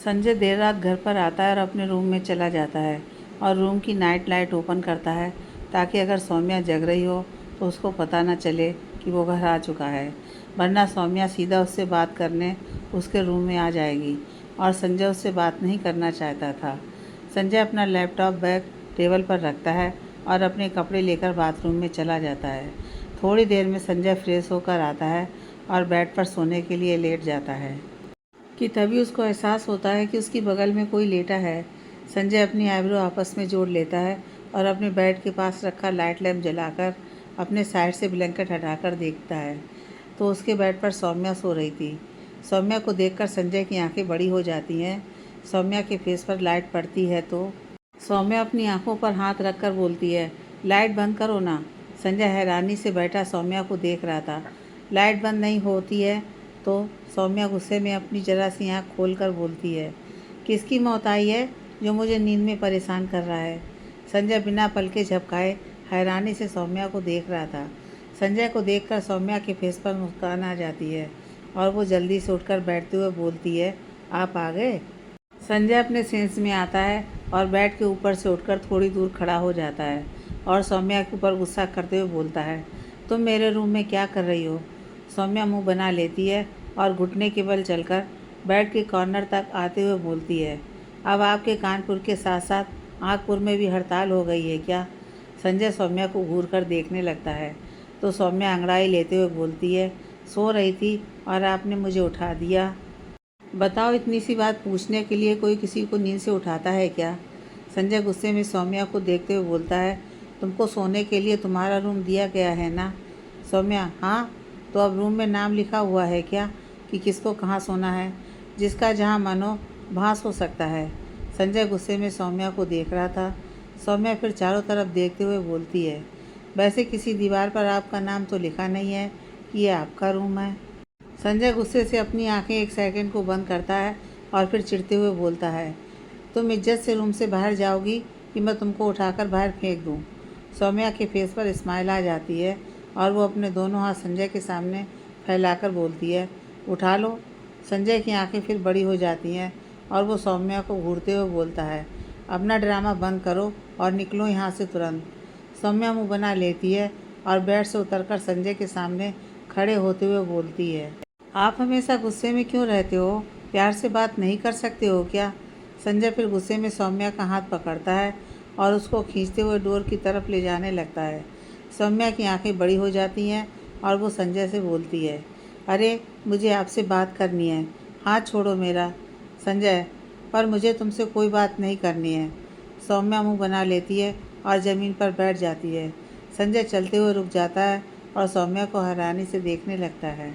संजय देर रात घर पर आता है और अपने रूम में चला जाता है और रूम की नाइट लाइट ओपन करता है ताकि अगर सौम्या जग रही हो तो उसको पता न चले कि वो घर आ चुका है, वरना सौम्या सीधा उससे बात करने उसके रूम में आ जाएगी और संजय उससे बात नहीं करना चाहता था। संजय अपना लैपटॉप बैग टेबल पर रखता है और अपने कपड़े लेकर बाथरूम में चला जाता है। थोड़ी देर में संजय फ्रेश होकर आता है और बेड पर सोने के लिए लेट जाता है कि तभी उसको एहसास होता है कि उसकी बगल में कोई लेटा है। संजय अपनी आईब्रो आपस में जोड़ लेता है और अपने बेड के पास रखा लाइट लैम्प जलाकर अपने साइड से ब्लैंकेट हटाकर देखता है तो उसके बेड पर सौम्या सो रही थी। सौम्या को देखकर संजय की आंखें बड़ी हो जाती हैं। सौम्या के फेस पर लाइट पड़ती है तो सौम्या अपनी आंखों पर हाथ रखकर बोलती है, लाइट बंद करो ना। संजय हैरानी से बैठा सौम्या को देख रहा था। लाइट बंद नहीं होती है तो सौम्या गुस्से में अपनी जरा सी आँख खोलकर बोलती है, किसकी मौत आई है जो मुझे नींद में परेशान कर रहा है। संजय बिना पलके झपकाए हैरानी से सौम्या को देख रहा था। संजय को देखकर सौम्या के फेस पर मुस्कान आ जाती है और वो जल्दी से उठकर बैठते हुए बोलती है, आप आ गए। संजय अपने सेंस में आता है और बेड के ऊपर से उठकर थोड़ी दूर खड़ा हो जाता है और सौम्या के ऊपर गुस्सा करते हुए बोलता है, तुम मेरे रूम में क्या कर रही हो। सौम्या मुंह बना लेती है और घुटने के बल चलकर बेड के कॉर्नर तक आते हुए बोलती है, अब आपके कानपुर के साथ साथ आगपुर में भी हड़ताल हो गई है क्या। संजय सौम्या को घूर कर देखने लगता है तो सौम्या अंगड़ाई लेते हुए बोलती है, सो रही थी और आपने मुझे उठा दिया। बताओ, इतनी सी बात पूछने के लिए कोई किसी को नींद से उठाता है क्या। संजय गुस्से में सौम्या को देखते हुए बोलता है, तुमको सोने के लिए तुम्हारा रूम दिया गया है ना। सौम्या, हाँ, तो अब रूम में नाम लिखा हुआ है क्या कि किसको कहाँ सोना है। जिसका जहाँ मन हो वहाँ सो सकता है। संजय गुस्से में सौम्या को देख रहा था। सौम्या फिर चारों तरफ देखते हुए बोलती है, वैसे किसी दीवार पर आपका नाम तो लिखा नहीं है कि ये आपका रूम है। संजय गुस्से से अपनी आंखें एक सेकंड को बंद करता है और फिर चिढ़ते हुए बोलता है, तुम इज्जत से रूम से बाहर जाओगी कि मैं तुमको उठाकर बाहर फेंक दूँ। सौम्या के फेस पर स्माइल आ जाती है और वो अपने दोनों हाथ संजय के सामने फैलाकर बोलती है, उठा लो। संजय की आंखें फिर बड़ी हो जाती हैं और वो सौम्या को घूरते हुए बोलता है, अपना ड्रामा बंद करो और निकलो यहाँ से तुरंत। सौम्या मुँह बना लेती है और बेड से उतरकर संजय के सामने खड़े होते हुए बोलती है, आप हमेशा गुस्से में क्यों रहते हो, प्यार से बात नहीं कर सकते हो क्या। संजय फिर गुस्से में सौम्या का हाथ पकड़ता है और उसको खींचते हुए डोर की तरफ ले जाने लगता है। सौम्या की आंखें बड़ी हो जाती हैं और वो संजय से बोलती है, अरे मुझे आपसे बात करनी है, हाथ छोड़ो मेरा। संजय, पर मुझे तुमसे कोई बात नहीं करनी है। सौम्या मुंह बना लेती है और ज़मीन पर बैठ जाती है। संजय चलते हुए रुक जाता है और सौम्या को हैरानी से देखने लगता है।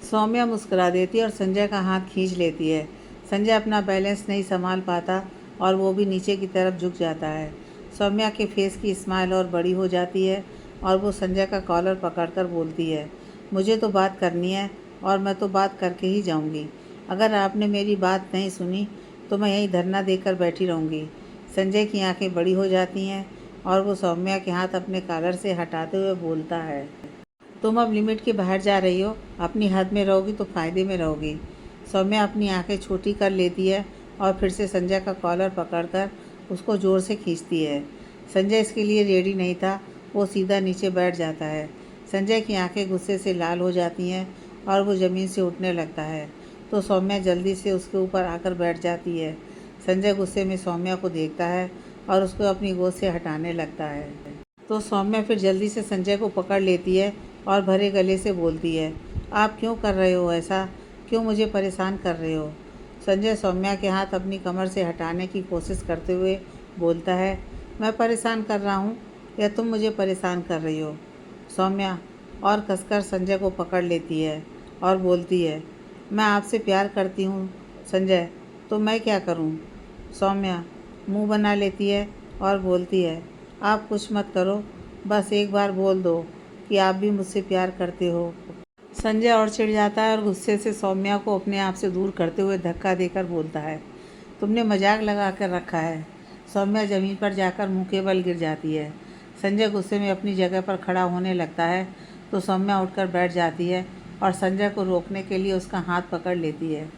सौम्या मुस्कुरा देती है और संजय का हाथ खींच लेती है। संजय अपना बैलेंस नहीं संभाल पाता और वो भी नीचे की तरफ झुक जाता है। सौम्या के फेस की स्माइल और बड़ी हो जाती है और वो संजय का कॉलर पकड़कर बोलती है, मुझे तो बात करनी है और मैं तो बात करके ही जाऊंगी। अगर आपने मेरी बात नहीं सुनी तो मैं यहीं धरना देकर बैठी रहूंगी। संजय की आंखें बड़ी हो जाती हैं और वो सौम्या के हाथ अपने कॉलर से हटाते हुए बोलता है, तुम अब लिमिट के बाहर जा रही हो, अपनी हद में रहोगी तो फ़ायदे में रहोगी। सौम्या अपनी आंखें छोटी कर लेती है और फिर से संजय का कॉलर पकड़कर उसको ज़ोर से खींचती है। संजय इसके लिए रेडी नहीं था, वो सीधा नीचे बैठ जाता है। संजय की आंखें गुस्से से लाल हो जाती हैं और वो ज़मीन से उठने लगता है तो सौम्या जल्दी से उसके ऊपर आकर बैठ जाती है। संजय गुस्से में सौम्या को देखता है और उसको अपनी गोद से हटाने लगता है तो सौम्या फिर जल्दी से संजय को पकड़ लेती है और भरे गले से बोलती है, आप क्यों कर रहे हो ऐसा, क्यों मुझे परेशान कर रहे हो। संजय सौम्या के हाथ अपनी कमर से हटाने की कोशिश करते हुए बोलता है, मैं परेशान कर रहा हूँ या तुम मुझे परेशान कर रही हो। सौम्या और कसकर संजय को पकड़ लेती है और बोलती है, मैं आपसे प्यार करती हूँ संजय, तो मैं क्या करूँ। सौम्या मुंह बना लेती है और बोलती है, आप कुछ मत करो, बस एक बार बोल दो कि आप भी मुझसे प्यार करते हो। संजय और चिढ़ जाता है और गुस्से से सौम्या को अपने आप से दूर करते हुए धक्का देकर बोलता है, तुमने मजाक लगा कर रखा है। सौम्या ज़मीन पर जाकर मुंह के बल गिर जाती है। संजय गुस्से में अपनी जगह पर खड़ा होने लगता है तो सौम्या उठकर बैठ जाती है और संजय को रोकने के लिए उसका हाथ पकड़ लेती है।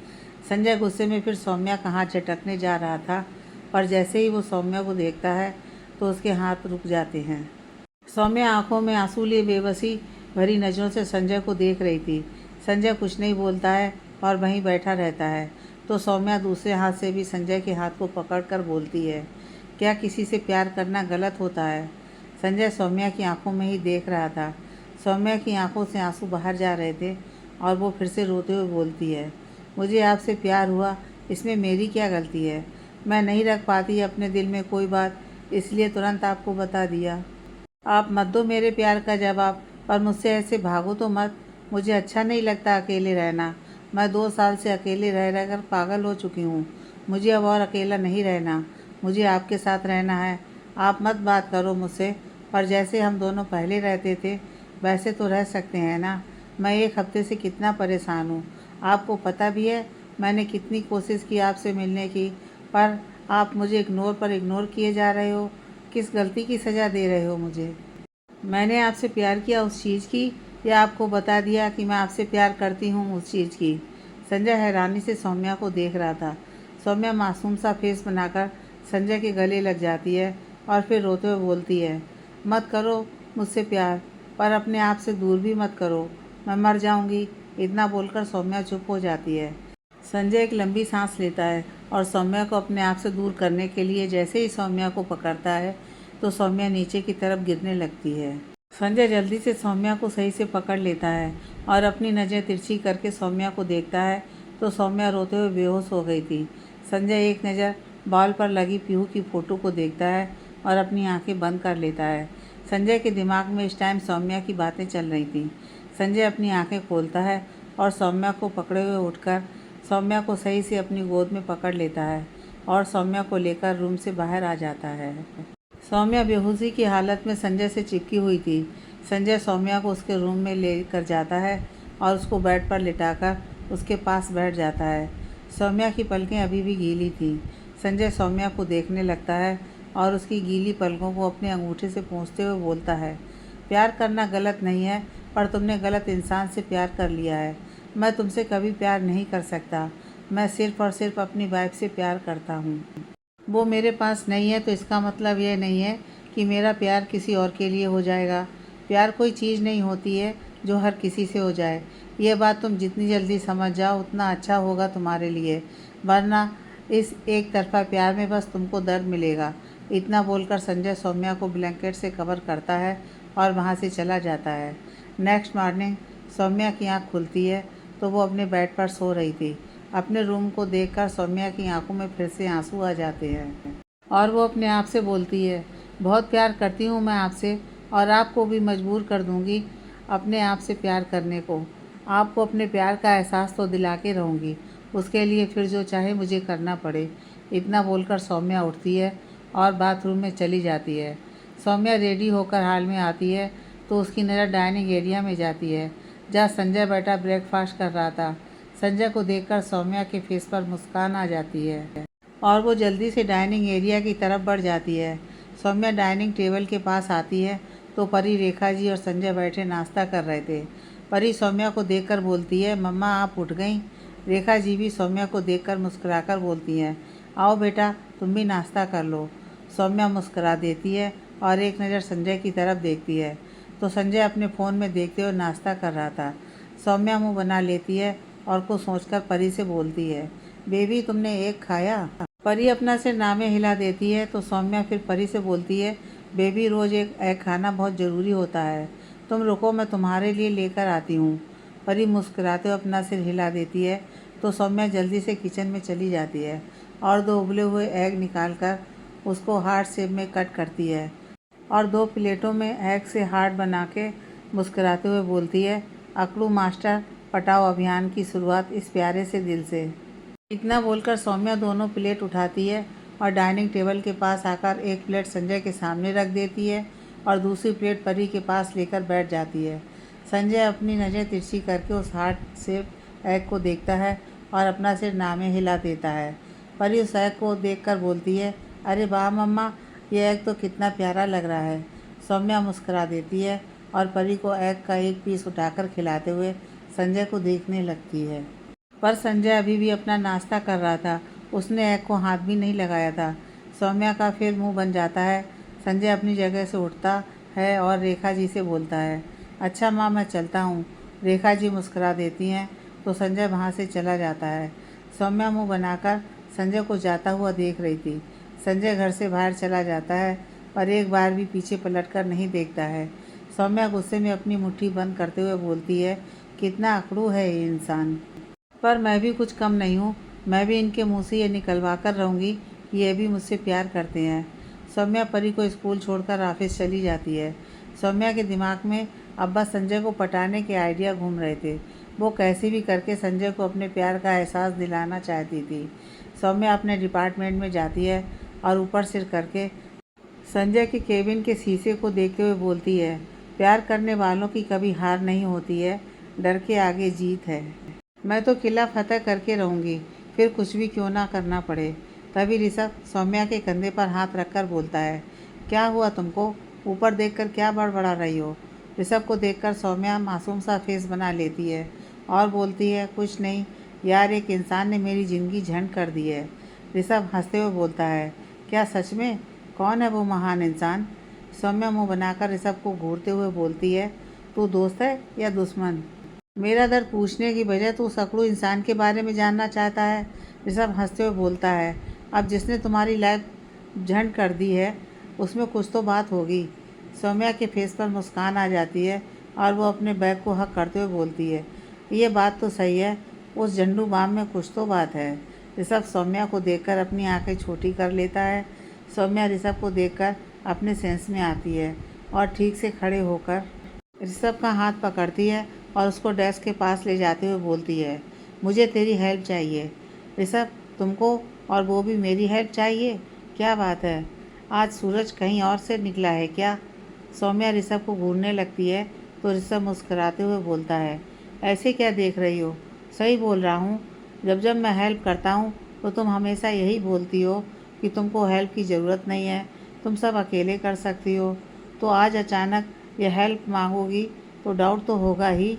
संजय गुस्से में फिर सौम्या का हाथ झटकने जा रहा था, पर जैसे ही वो सौम्या को देखता है तो उसके हाथ रुक जाते हैं। सौम्या आंखों में आंसू लिए बेबसी भरी नज़रों से संजय को देख रही थी। संजय कुछ नहीं बोलता है और वहीं बैठा रहता है, तो सौम्या दूसरे हाथ से भी संजय के हाथ को पकड़कर बोलती है, क्या किसी से प्यार करना गलत होता है? संजय सौम्या की आंखों में ही देख रहा था। सौम्या की आंखों से आंसू बाहर जा रहे थे और वो फिर से रोते हुए बोलती है, मुझे आपसे प्यार हुआ, इसमें मेरी क्या गलती है? मैं नहीं रख पाती अपने दिल में कोई बात, इसलिए तुरंत आपको बता दिया। आप मत दो मेरे प्यार का जवाब, पर मुझसे ऐसे भागो तो मत। मुझे अच्छा नहीं लगता अकेले रहना। मैं 2 साल से अकेले रह रहकर पागल हो चुकी हूँ। मुझे अब और अकेला नहीं रहना। मुझे आपके साथ रहना है। आप मत बात करो मुझसे, पर जैसे हम दोनों पहले रहते थे वैसे तो रह सकते हैं ना। मैं 1 हफ्ते से कितना परेशान हूँ, आपको पता भी है। मैंने कितनी कोशिश की आपसे मिलने की, पर आप मुझे इग्नोर किए जा रहे हो। किस गलती की सज़ा दे रहे हो मुझे? मैंने आपसे प्यार किया उस चीज़ की, या आपको बता दिया कि मैं आपसे प्यार करती हूँ उस चीज़ की? संजय हैरानी से सौम्या को देख रहा था। सौम्या मासूम सा फेस बनाकर संजय के गले लग जाती है और फिर रोते हुए बोलती है, मत करो मुझसे प्यार, पर अपने आप से दूर भी मत करो, मैं मर जाऊँगी। इतना बोलकर सौम्या चुप हो जाती है। संजय एक लंबी सांस लेता है और सौम्या को अपने आप से दूर करने के लिए जैसे ही सौम्या को पकड़ता है तो सौम्या नीचे की तरफ गिरने लगती है। संजय जल्दी से सौम्या को सही से पकड़ लेता है और अपनी नज़र तिरछी करके सौम्या को देखता है तो सौम्या रोते हुए बेहोश हो गई थी। संजय एक नज़र बॉल पर लगी पीहू की फ़ोटो को देखता है और अपनी आंखें बंद कर लेता है। संजय के दिमाग में इस टाइम सौम्या की बातें चल रही थी। संजय अपनी आंखें खोलता है और सौम्या को पकड़े हुए उठकर सौम्या को सही से अपनी गोद में पकड़ लेता है और सौम्या को लेकर रूम से बाहर आ जाता है। सौम्या बेहोशी की हालत में संजय से चिपकी हुई थी। संजय सौम्या को उसके रूम में लेकर जाता है और उसको बेड पर लिटाकर उसके पास बैठ जाता है। सौम्या की पलकें अभी भी गीली थीं। संजय सौम्या को देखने लगता है और उसकी गीली पलकों को अपने अंगूठे से पोंछते हुए बोलता है, प्यार करना गलत नहीं है, पर तुमने गलत इंसान से प्यार कर लिया है। मैं तुमसे कभी प्यार नहीं कर सकता। मैं सिर्फ़ और सिर्फ अपनी वाइफ से प्यार करता हूँ। वो मेरे पास नहीं है तो इसका मतलब यह नहीं है कि मेरा प्यार किसी और के लिए हो जाएगा। प्यार कोई चीज़ नहीं होती है जो हर किसी से हो जाए। ये बात तुम जितनी जल्दी समझ जाओ उतना अच्छा होगा तुम्हारे लिए, वरना इस एक तरफ़ा प्यार में बस तुमको दर्द मिलेगा। इतना बोलकर संजय सौम्या को ब्लैंकेट से कवर करता है और वहाँ से चला जाता है। नेक्स्ट मॉर्निंग सौम्या की आँख खुलती है तो वो अपने बेड पर सो रही थी। अपने रूम को देखकर सौम्या की आंखों में फिर से आंसू आ जाते हैं और वो अपने आप से बोलती है, बहुत प्यार करती हूँ मैं आपसे और आपको भी मजबूर कर दूँगी अपने आप से प्यार करने को। आपको अपने प्यार का एहसास तो दिला के रहूँगी, उसके लिए फिर जो चाहे मुझे करना पड़े। इतना बोलकर सौम्या उठती है और बाथरूम में चली जाती है। सौम्या रेडी होकर हॉल में आती है तो उसकी नज़र डाइनिंग एरिया में जाती है जहाँ संजय बैठा ब्रेकफास्ट कर रहा था। संजय को देखकर सौम्या के फेस पर मुस्कान आ जाती है और वो जल्दी से डाइनिंग एरिया की तरफ बढ़ जाती है। सौम्या डाइनिंग टेबल के पास आती है तो परी, रेखा जी और संजय बैठे नाश्ता कर रहे थे। परी सौम्या को देखकर बोलती है, मम्मा आप उठ गईं? रेखा जी भी सौम्या को देखकर मुस्कुराकर बोलती हैं, आओ बेटा तुम भी नाश्ता कर लो। सौम्या मुस्कुरा देती है और एक नज़र संजय की तरफ देखती है तो संजय अपने फ़ोन में देखते हुए नाश्ता कर रहा था। सौम्या मुँह बना लेती है और कुछ सोचकर परी से बोलती है, बेबी तुमने एग खाया? परी अपना सिर नामे हिला देती है तो सौम्या फिर परी से बोलती है, बेबी रोज़ एक एग खाना बहुत ज़रूरी होता है। तुम रुको मैं तुम्हारे लिए लेकर आती हूँ। परी मुस्कुराते हुए अपना सिर हिला देती है तो सौम्या जल्दी से किचन में चली जाती है और 2 उबले हुए एग निकाल कर उसको हार्ट शेप में कट करती है और 2 प्लेटों में एग से हार्ट बना के मुस्कुराते हुए बोलती है, अकड़ू मास्टर पटाओ अभियान की शुरुआत इस प्यारे से दिल से। इतना बोलकर सौम्या दोनों प्लेट उठाती है और डाइनिंग टेबल के पास आकर एक प्लेट संजय के सामने रख देती है और दूसरी प्लेट परी के पास लेकर बैठ जाती है। संजय अपनी नज़र तिरछी करके उस हार्ट शेप एग को देखता है और अपना सिर नामे हिला देता है। परी उस एग को देखकर बोलती है, अरे वाह मम्मा, ये एग तो कितना प्यारा लग रहा है। सौम्या मुस्कुरा देती है और परी को एग का एक पीस उठाकर खिलाते हुए संजय को देखने लगती है। पर संजय अभी भी अपना नाश्ता कर रहा था। उसने एग को हाथ भी नहीं लगाया था। सौम्या का फिर मुंह बन जाता है। संजय अपनी जगह से उठता है और रेखा जी से बोलता है, अच्छा माँ, मैं चलता हूँ। रेखा जी मुस्कुरा देती हैं तो संजय वहाँ से चला जाता है। सौम्या मुंह बनाकर संजय को जाता हुआ देख रही थी। संजय घर से बाहर चला जाता है पर एक बार भी पीछे पलटकर नहीं देखता है। सौम्या गुस्से में अपनी मुट्ठी बंद करते हुए बोलती है, कितना अकड़ू है ये इंसान। पर मैं भी कुछ कम नहीं हूँ। मैं भी इनके मुंह से ये निकलवा कर रहूँगी कि ये भी मुझसे प्यार करते हैं। सौम्या परी को स्कूल छोड़कर ऑफिस चली जाती है। सौम्या के दिमाग में अब्बा संजय को पटाने के आइडिया घूम रहे थे। वो कैसे भी करके संजय को अपने प्यार का एहसास दिलाना चाहती थी। सौम्या अपने डिपार्टमेंट में जाती है और ऊपर सिर करके संजय के केबिन के शीशे को देखते हुए बोलती है, प्यार करने वालों की कभी हार नहीं होती है, डर के आगे जीत है। मैं तो किला फतह करके रहूँगी, फिर कुछ भी क्यों ना करना पड़े। तभी ऋषभ सौम्या के कंधे पर हाथ रखकर बोलता है, क्या हुआ तुमको? ऊपर देखकर क्या बड़बड़ा रही हो? ऋषभ को देखकर सौम्या मासूम सा फेस बना लेती है और बोलती है, कुछ नहीं यार, एक इंसान ने मेरी ज़िंदगी झंड कर दी है। ऋषभ हंसते हुए बोलता है, क्या सच में? कौन है वो महान इंसान? सौम्या मुंह बनाकर ऋषभ को घूरते हुए बोलती है, तू दोस्त है या दुश्मन? मेरा दर्द पूछने की बजाय तू उस अकड़ू इंसान के बारे में जानना चाहता है। ऋषभ हंसते हुए बोलता है, अब जिसने तुम्हारी लाइफ झंड कर दी है उसमें कुछ तो बात होगी। सौम्या के फेस पर मुस्कान आ जाती है और वो अपने बैग को हक करते हुए बोलती है, ये बात तो सही है, उस झंडू बाम में कुछ तो बात है। ऋषभ सौम्या को देखकर अपनी आंखें छोटी कर लेता है। सौम्या ऋषभ को देखकर अपने सेंस में आती है और ठीक से खड़े होकर ऋषभ का हाथ पकड़ती है और उसको डेस्क के पास ले जाते हुए बोलती है, मुझे तेरी हेल्प चाहिए। ऋषभ, तुमको और वो भी मेरी हेल्प चाहिए? क्या बात है, आज सूरज कहीं और से निकला है क्या? सौम्या ऋषभ को घूरने लगती है तो ऋषभ मुस्कुराते हुए बोलता है, ऐसे क्या देख रही हो? सही बोल रहा हूँ। जब जब मैं हेल्प करता हूँ तो तुम हमेशा यही बोलती हो कि तुमको हेल्प की ज़रूरत नहीं है, तुम सब अकेले कर सकती हो। तो आज अचानक ये हेल्प मांगोगी तो डाउट तो होगा ही।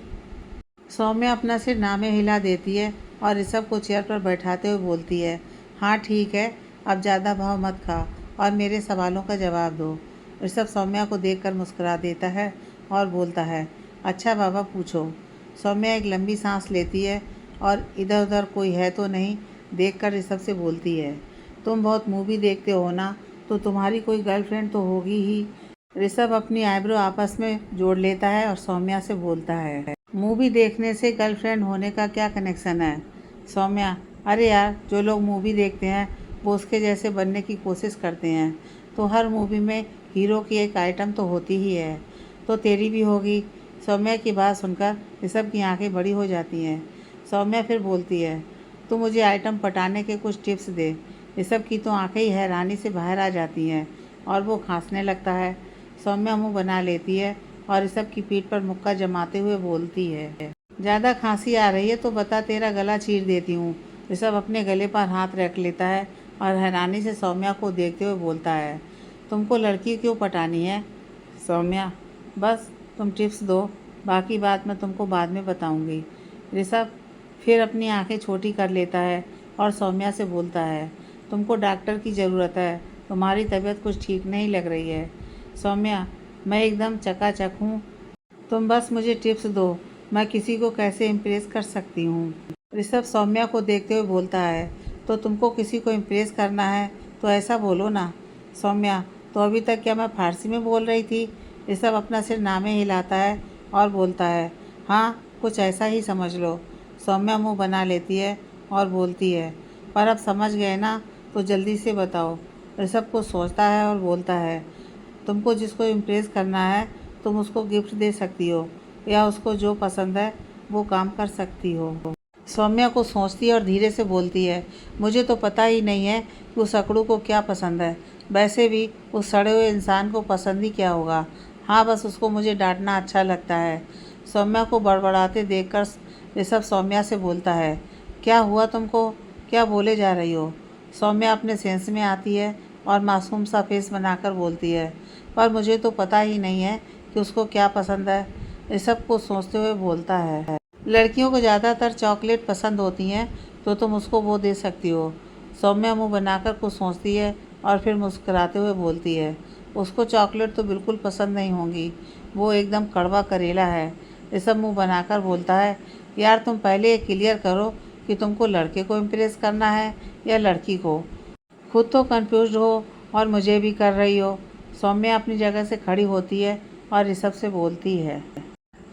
सौम्या अपना सिर नामे हिला देती है और ऋषभ को चेयर पर बैठाते हुए बोलती है, हाँ ठीक है, अब ज़्यादा भाव मत खा और मेरे सवालों का जवाब दो। ऋषभ सौम्या को देखकर मुस्कुरा देता है और बोलता है, अच्छा बाबा पूछो। सौम्या एक लंबी सांस लेती है और इधर उधर कोई है तो नहीं देखकर ऋषभ से बोलती है, तुम बहुत मूवी देखते हो ना, तो तुम्हारी कोई गर्लफ्रेंड तो होगी ही। ऋषभ अपनी आईब्रो आपस में जोड़ लेता है और सौम्या से बोलता है, मूवी देखने से गर्लफ्रेंड होने का क्या कनेक्शन है? सौम्या, अरे यार, जो लोग मूवी देखते हैं वो उसके जैसे बनने की कोशिश करते हैं, तो हर मूवी में हीरो की एक आइटम तो होती ही है, तो तेरी भी होगी। सौम्या की बात सुनकर ऋषभ की आंखें बड़ी हो जाती हैं। सौम्या फिर बोलती है, तो मुझे आइटम पटाने के कुछ टिप्स दे। ऋषभ की तो आंखें ही हैरानी से बाहर आ जाती हैं और वो खांसने लगता है। सौम्या मुंह बना लेती है और ऋषभ की पीठ पर मुक्का जमाते हुए बोलती है, ज़्यादा खांसी आ रही है तो बता, तेरा गला चीर देती हूँ। ऋषभ अपने गले पर हाथ रख लेता है और हैरानी से सौम्या को देखते हुए बोलता है, तुमको लड़की क्यों पटानी है? सौम्या, बस तुम टिप्स दो, बाकी बात मैं तुमको बाद में बताऊंगी। ऋषभ फिर अपनी आंखें छोटी कर लेता है और सौम्या से बोलता है, तुमको डॉक्टर की ज़रूरत है, तुम्हारी तबीयत कुछ ठीक नहीं लग रही है। सौम्या, मैं एकदम चकाचक हूँ, तुम बस मुझे टिप्स दो, मैं किसी को कैसे इम्प्रेस कर सकती हूँ। ऋषभ सौम्या को देखते हुए बोलता है, तो तुमको किसी को इम्प्रेस करना है तो ऐसा बोलो ना। सौम्या, तो अभी तक क्या मैं फारसी में बोल रही थी? ऋषभ अपना सिर नामे हिलाता है और बोलता है, हाँ कुछ ऐसा ही समझ लो। सौम्या मुंह बना लेती है और बोलती है, पर अब समझ गए ना, तो जल्दी से बताओ। ऋषभ को सोचता है और बोलता है, तुमको जिसको इम्प्रेस करना है तुम उसको गिफ्ट दे सकती हो या उसको जो पसंद है वो काम कर सकती हो। सौम्या को सोचती है और धीरे से बोलती है, मुझे तो पता ही नहीं है कि उस अकड़ू को क्या पसंद है, वैसे भी उस सड़े हुए इंसान को पसंद ही क्या होगा। हाँ, बस उसको मुझे डांटना अच्छा लगता है। सौम्या को बड़बड़ाते देखकर ऋषभ सौम्या से बोलता है, क्या हुआ तुमको, क्या बोले जा रही हो? सौम्या अपने सेंस में आती है और मासूम सा फेस बनाकर बोलती है, पर मुझे तो पता ही नहीं है कि उसको क्या पसंद है। ऋषभ को सोचते हुए बोलता है, लड़कियों को ज़्यादातर चॉकलेट पसंद होती हैं, तो तुम उसको वो दे सकती हो। सौम्या मुंह बनाकर कुछ सोचती है और फिर मुस्कुराते हुए बोलती है, उसको चॉकलेट तो बिल्कुल पसंद नहीं होंगी, वो एकदम कड़वा करेला है। ऋषभ मुंह बनाकर बोलता है, यार तुम पहले ये क्लियर करो कि तुमको लड़के को इम्प्रेस करना है या लड़की को। खुद तो कंफ्यूज हो और मुझे भी कर रही हो। सौम्या अपनी जगह से खड़ी होती है और ऋषभ से बोलती है,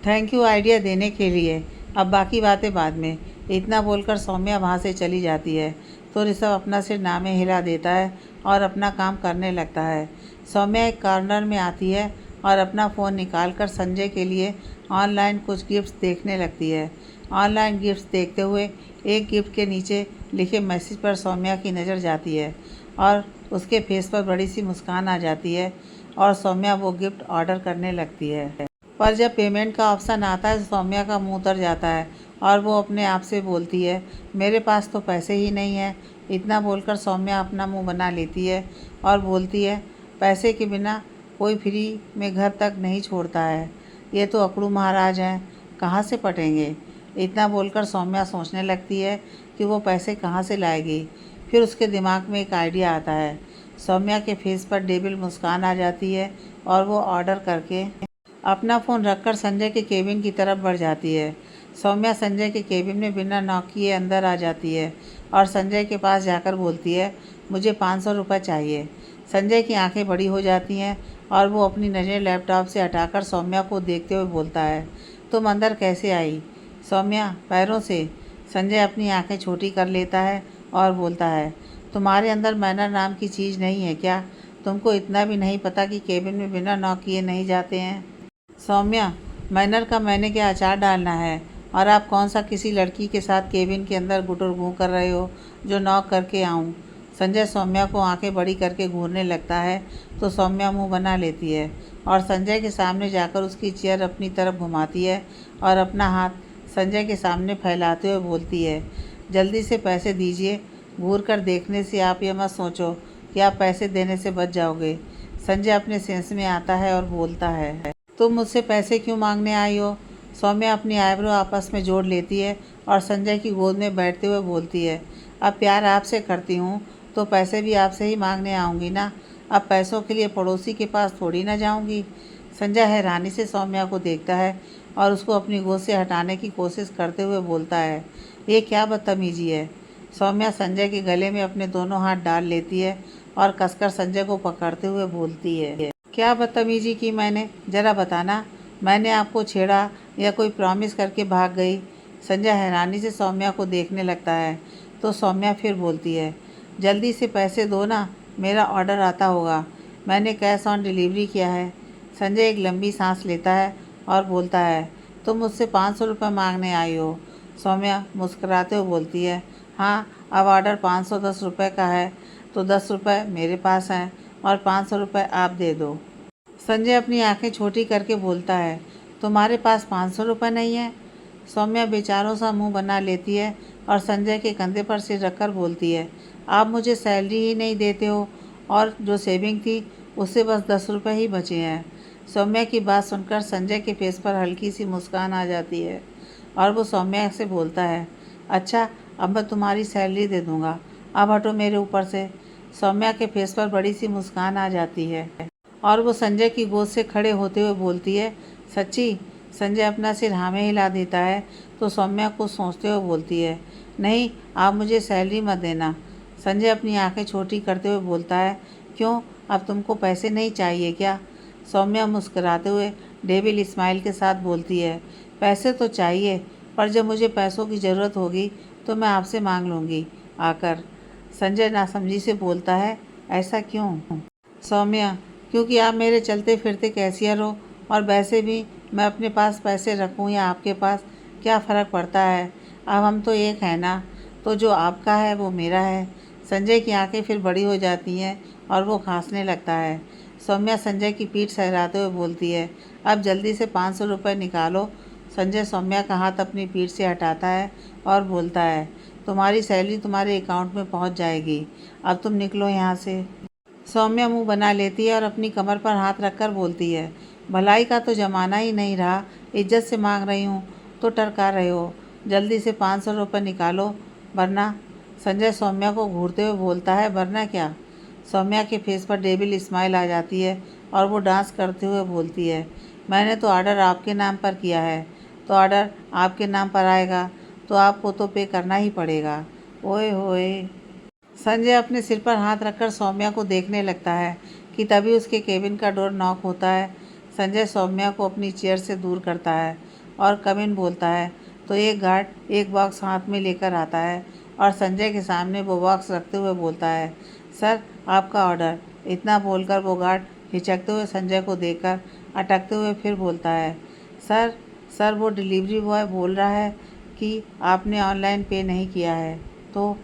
थैंक यू आइडिया देने के लिए, अब बाकी बातें बाद में। इतना बोलकर सौम्या वहाँ से चली जाती है तो ऋषभ अपना सिर नामे हिला देता है और अपना काम करने लगता है। सौम्या एक कॉर्नर में आती है और अपना फ़ोन निकालकर संजय के लिए ऑनलाइन कुछ गिफ्ट्स देखने लगती है। ऑनलाइन गिफ्ट्स देखते हुए एक गिफ्ट के नीचे लिखे मैसेज पर सौम्या की नज़र जाती है और उसके फेस पर बड़ी सी मुस्कान आ जाती है और सौम्या वो गिफ्ट ऑर्डर करने लगती है। पर जब पेमेंट का ऑप्शन आता है तो सौम्या का मुंह उतर जाता है और वो अपने आप से बोलती है, मेरे पास तो पैसे ही नहीं है। इतना बोलकर सौम्या अपना मुंह बना लेती है और बोलती है, पैसे के बिना कोई फ्री में घर तक नहीं छोड़ता है, ये तो अकड़ू महाराज हैं, कहाँ से पटेंगे। इतना बोलकर सौम्या सोचने लगती है कि वो पैसे कहाँ से लाएगी। फिर उसके दिमाग में एक आइडिया आता है। सौम्या के फेस पर डेविल मुस्कान आ जाती है और वो ऑर्डर करके अपना फ़ोन रखकर संजय के केबिन की तरफ बढ़ जाती है। सौम्या संजय के केबिन में बिना नॉक किए अंदर आ जाती है और संजय के पास जाकर बोलती है, मुझे 500 रुपये चाहिए। संजय की आंखें बड़ी हो जाती हैं और वो अपनी नज़रें लैपटॉप से हटाकर सौम्या को देखते हुए बोलता है, तुम अंदर कैसे आई? सौम्या, पैरों से। संजय अपनी आंखें छोटी कर लेता है और बोलता है, तुम्हारे अंदर मैनर नाम की चीज़ नहीं है क्या? तुमको इतना भी नहीं पता कि केबिन में बिना नॉक किए नहीं जाते हैं? सौम्या, मैनर का मैंने क्या अचार डालना है? और आप कौन सा किसी लड़की के साथ केबिन के अंदर गुटर गूँ कर रहे हो जो नॉक करके आऊँ? संजय सौम्या को आंखें बड़ी करके घूरने लगता है तो सौम्या मुंह बना लेती है और संजय के सामने जाकर उसकी चेयर अपनी तरफ घुमाती है और अपना हाथ संजय के सामने फैलाते हुए बोलती है, जल्दी से पैसे दीजिए, घूर कर देखने से आप ये मत सोचो कि आप पैसे देने से बच जाओगे। संजय अपने सेंस में आता है और बोलता है, तुम मुझसे पैसे क्यों मांगने आई हो? सौम्या अपनी आईब्रो आपस में जोड़ लेती है और संजय की गोद में बैठते हुए बोलती है, अब प्यार आपसे करती हूँ तो पैसे भी आपसे ही मांगने आऊँगी ना, अब पैसों के लिए पड़ोसी के पास थोड़ी ना जाऊँगी। संजय हैरानी से सौम्या को देखता है और उसको अपनी गोद से हटाने की कोशिश करते हुए बोलता है, ये क्या बदतमीजी है। सौम्या संजय के गले में अपने दोनों हाथ डाल लेती है और कसकर संजय को पकड़ते हुए बोलती है, क्या बदतमीजी की मैंने, ज़रा बताना, मैंने आपको छेड़ा या कोई प्रॉमिस करके भाग गई? संजय हैरानी से सौम्या को देखने लगता है तो सौम्या फिर बोलती है, जल्दी से पैसे दो ना, मेरा ऑर्डर आता होगा, मैंने कैश ऑन डिलीवरी किया है। संजय एक लंबी सांस लेता है और बोलता है, तुम मुझसे 500 रुपये मांगने आई हो? सौम्या मुस्कुराते हुए बोलती है, हाँ, अब ऑर्डर 510 रुपये का है तो 10 रुपये मेरे पास हैं और 500 रुपये आप दे दो। संजय अपनी आंखें छोटी करके बोलता है, तुम्हारे पास 500 रुपये नहीं है? सौम्या बेचारों सा मुंह बना लेती है और संजय के कंधे पर सिर रखकर बोलती है, आप मुझे सैलरी ही नहीं देते हो और जो सेविंग थी उससे बस 10 रुपये ही बचे हैं। सौम्या की बात सुनकर संजय के फेस पर हल्की सी मुस्कान आ जाती है और वो सौम्या से बोलता है, अच्छा, अब मैं तुम्हारी सैलरी दे दूँगा, अब हटो मेरे ऊपर से। सौम्या के फेस पर बड़ी सी मुस्कान आ जाती है और वो संजय की गोद से खड़े होते हुए बोलती है, सच्ची? संजय अपना सिर हाँ में हिला देता है तो सौम्या कुछ सोचते हुए बोलती है, नहीं, आप मुझे सैलरी मत देना। संजय अपनी आंखें छोटी करते हुए बोलता है, क्यों, अब तुमको पैसे नहीं चाहिए क्या? सौम्या मुस्कुराते हुए डेविल स्माइल के साथ बोलती है, पैसे तो चाहिए, पर जब मुझे पैसों की ज़रूरत होगी तो मैं आपसे मांग लूँगी आकर। संजय नासमझी से बोलता है, ऐसा क्यों? सौम्या, क्योंकि आप मेरे चलते फिरते कैशियर हो और वैसे भी मैं अपने पास पैसे रखूं या आपके पास, क्या फ़र्क पड़ता है? अब हम तो एक हैं ना, तो जो आपका है वो मेरा है। संजय की आंखें फिर बड़ी हो जाती हैं और वो खांसने लगता है। सौम्या संजय की पीठ सहलाते हुए बोलती है, अब जल्दी से 500 रुपये निकालो। संजय सौम्या का हाथ अपनी पीठ से हटाता है और बोलता है, तुम्हारी सैलरी तुम्हारे अकाउंट में पहुंच जाएगी, अब तुम निकलो यहाँ से। सौम्या मुंह बना लेती है और अपनी कमर पर हाथ रखकर बोलती है, भलाई का तो ज़माना ही नहीं रहा, इज्जत से मांग रही हूँ तो टरका रहे हो? जल्दी से 500 रुपये निकालो वरना। संजय सौम्या को घूरते हुए बोलता है, वरना क्या? सौम्या के फेस पर डेविल स्माइल आ जाती है और वो डांस करते हुए बोलती है, मैंने तो ऑर्डर आपके नाम पर किया है, तो ऑर्डर आपके नाम पर आएगा तो आपको तो पे करना ही पड़ेगा। ओए होए। संजय अपने सिर पर हाथ रखकर सौम्या को देखने लगता है कि तभी उसके केबिन का डोर नॉक होता है। संजय सौम्या को अपनी चेयर से दूर करता है और कम इन बोलता है तो एक गार्ड एक बॉक्स हाथ में लेकर आता है और संजय के सामने वो बॉक्स रखते हुए बोलता है, सर आपका ऑर्डर। इतना बोलकर वो गार्ड हिचकते हुए संजय को देखकर अटकते हुए फिर बोलता है, सर सर वो डिलीवरी बॉय बोल रहा है कि आपने ऑनलाइन पे नहीं किया है। तो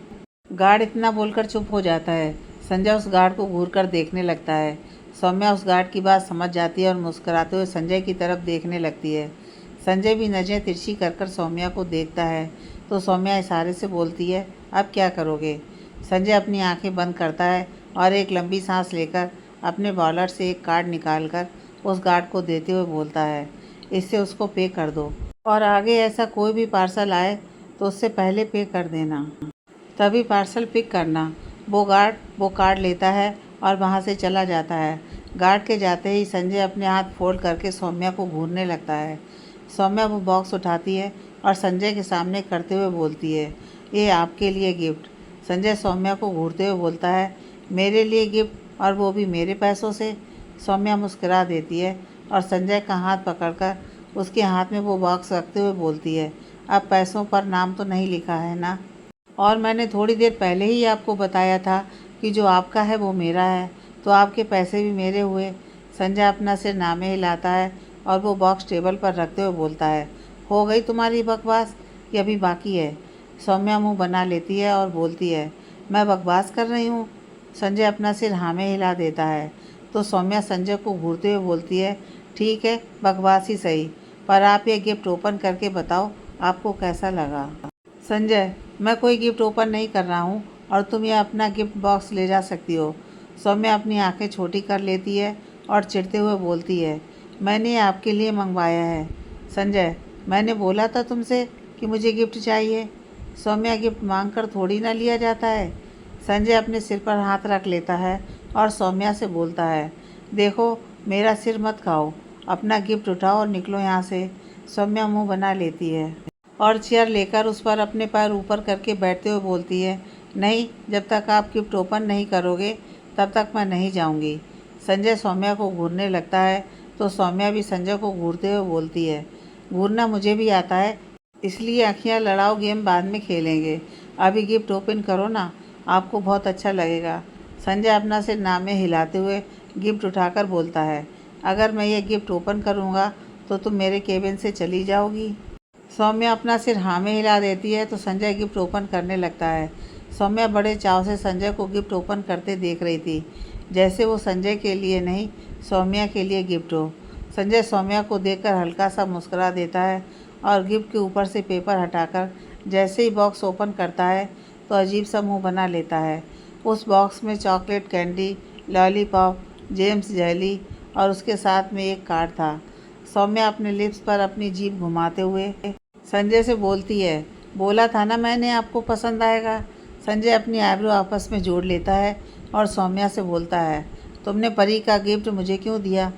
गार्ड इतना बोलकर चुप हो जाता है। संजय उस गार्ड को घूरकर देखने लगता है। सौम्या उस गार्ड की बात समझ जाती है और मुस्कुराते हुए संजय की तरफ देखने लगती है। संजय भी नज़रें तिरछी कर सौम्या को देखता है तो सौम्या इशारे से बोलती है, अब क्या करोगे? संजय अपनी आंखें बंद करता है और एक लंबी सांस लेकर अपने वॉलेट से एक कार्ड निकालकर उस गार्ड को देते हुए बोलता है, इससे उसको पे कर दो और आगे ऐसा कोई भी पार्सल आए तो उससे पहले पे कर देना, तभी पार्सल पिक करना। वो गार्ड वो कार्ड लेता है और वहाँ से चला जाता है। गार्ड के जाते ही संजय अपने हाथ फोल्ड करके सौम्या को घूरने लगता है। सौम्या वो बॉक्स उठाती है और संजय के सामने करते हुए बोलती है, ये आपके लिए गिफ्ट। संजय सौम्या को घूरते हुए बोलता है, मेरे लिए गिफ्ट और वो भी मेरे पैसों से? सौम्या मुस्कुरा देती है और संजय का हाथ पकड़कर उसके हाथ में वो बॉक्स रखते हुए बोलती है, अब पैसों पर नाम तो नहीं लिखा है ना? और मैंने थोड़ी देर पहले ही आपको बताया था कि जो आपका है वो मेरा है, तो आपके पैसे भी मेरे हुए। संजय अपना सिर नामे हिलाता है और वो बॉक्स टेबल पर रखते हुए बोलता है, हो गई तुम्हारी बकवास कि अभी बाकी है? सौम्या मुंह बना लेती है और बोलती है, मैं बकवास कर रही हूँ? संजय अपना सिर हाँ में हिला देता है तो सौम्या संजय को घूरते हुए बोलती है, ठीक है बकवास ही सही, पर आप ये गिफ्ट ओपन करके बताओ आपको कैसा लगा? संजय, मैं कोई गिफ्ट ओपन नहीं कर रहा हूँ और तुम ये अपना गिफ्ट बॉक्स ले जा सकती हो। सौम्या अपनी आंखें छोटी कर लेती है और चिढ़ते हुए बोलती है, मैंने आपके लिए मंगवाया है। संजय, मैंने बोला था तुमसे कि मुझे गिफ्ट चाहिए। सौम्या, गिफ्ट मांगकर थोड़ी ना लिया जाता है। संजय अपने सिर पर हाथ रख लेता है और सौम्या से बोलता है, देखो मेरा सिर मत खाओ, अपना गिफ्ट उठाओ और निकलो यहाँ से। सौम्या मुंह बना लेती है और चेयर लेकर उस पर अपने पैर ऊपर करके बैठते हुए बोलती है, नहीं, जब तक आप गिफ्ट ओपन नहीं करोगे तब तक मैं नहीं जाऊंगी। संजय सौम्या को घूरने लगता है तो सौम्या भी संजय को घूरते हुए बोलती है, घूरना मुझे भी आता है, इसलिए आँखियाँ लड़ाओ गेम बाद में खेलेंगे, अभी गिफ्ट ओपन करो ना, आपको बहुत अच्छा लगेगा। संजय अपना सिर नामे हिलाते हुए गिफ्ट उठाकर बोलता है, अगर मैं ये गिफ्ट ओपन करूँगा तो तुम मेरे केबिन से चली जाओगी? सौम्या अपना सिर हाँ में हिला देती है तो संजय गिफ्ट ओपन करने लगता है। सौम्या बड़े चाव से संजय को गिफ्ट ओपन करते देख रही थी, जैसे वो संजय के लिए नहीं सौम्या के लिए गिफ्ट हो। संजय सौम्या को देखकर हल्का सा मुस्कुरा देता है और गिफ्ट के ऊपर से पेपर हटाकर जैसे ही बॉक्स ओपन करता है तो अजीब सा मुंह बना लेता है। उस बॉक्स में chocolate candy, lollipop, James jelly और उसके साथ में एक कार्ड था। सौम्या अपने लिप्स पर अपनी जीभ घुमाते हुए संजय से बोलती है, बोला था ना मैंने आपको पसंद आएगा। संजय अपनी आईब्रो आपस में जोड़ लेता है और सौम्या से बोलता है, तुमने परी का गिफ्ट मुझे क्यों दिया?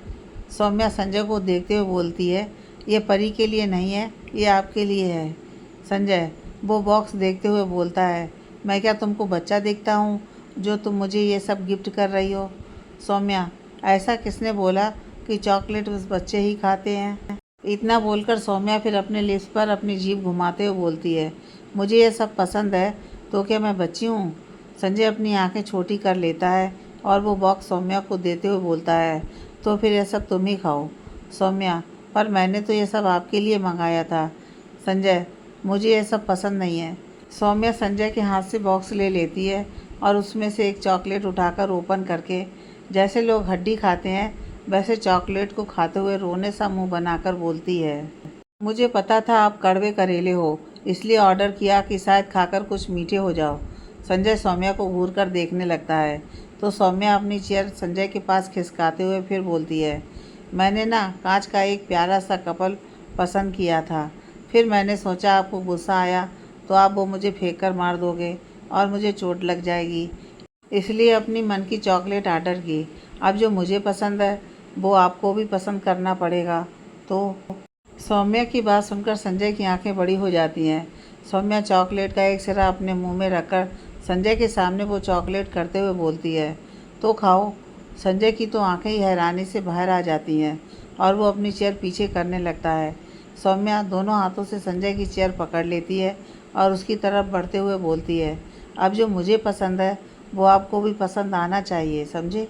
सौम्या संजय को देखते हुए बोलती है, ये परी के लिए नहीं है, ये आपके लिए है। संजय वो बॉक्स देखते हुए बोलता है, मैं क्या तुमको बच्चा दिखता हूँ जो तुम मुझे ये सब गिफ्ट कर रही हो? सौम्या, ऐसा किसने बोला कि चॉकलेट बस बच्चे ही खाते हैं? इतना बोलकर सौम्या फिर अपने लिप्स पर अपनी जीभ घुमाते हुए बोलती है, मुझे ये सब पसंद है तो क्या मैं बच्ची हूँ? संजय अपनी आंखें छोटी कर लेता है और वो बॉक्स सौम्या को देते हुए बोलता है, तो फिर ये सब तुम ही खाओ। सौम्या, पर मैंने तो ये सब आपके लिए मंगाया था। संजय, मुझे ये सब पसंद नहीं है। सौम्या संजय के हाथ से बॉक्स ले लेती है और उसमें से एक चॉकलेट उठाकर ओपन करके जैसे लोग हड्डी खाते हैं वैसे चॉकलेट को खाते हुए रोने सा मुंह बनाकर बोलती है, मुझे पता था आप कड़वे करेले हो, इसलिए ऑर्डर किया कि शायद खाकर कुछ मीठे हो जाओ। संजय सौम्या को घूर कर देखने लगता है तो सौम्या अपनी चेयर संजय के पास खिसकाते हुए फिर बोलती है, मैंने ना कांच का एक प्यारा सा कपल पसंद किया था, फिर मैंने सोचा आपको गुस्सा आया तो आप वो मुझे फेंक कर मार दोगे और मुझे चोट लग जाएगी, इसलिए अपनी मन की चॉकलेट ऑर्डर की। अब जो मुझे पसंद है वो आपको भी पसंद करना पड़ेगा। तो सौम्या की बात सुनकर संजय की आंखें बड़ी हो जाती हैं। सौम्या चॉकलेट का एक सिरा अपने मुंह में रखकर संजय के सामने वो चॉकलेट करते हुए बोलती है, तो खाओ। संजय की तो आंखें ही हैरानी से बाहर आ जाती हैं और वो अपनी चेयर पीछे करने लगता है। सौम्या दोनों हाथों से संजय की चेयर पकड़ लेती है और उसकी तरफ बढ़ते हुए बोलती है, अब जो मुझे पसंद है वो आपको भी पसंद आना चाहिए, समझे।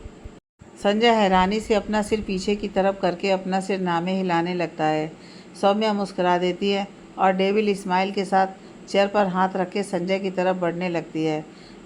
संजय हैरानी से अपना सिर पीछे की तरफ करके अपना सिर नामे हिलाने लगता है। सौम्या मुस्कुरा देती है और डेविल स्माइल के साथ चेयर पर हाथ रख के संजय की तरफ बढ़ने लगती है।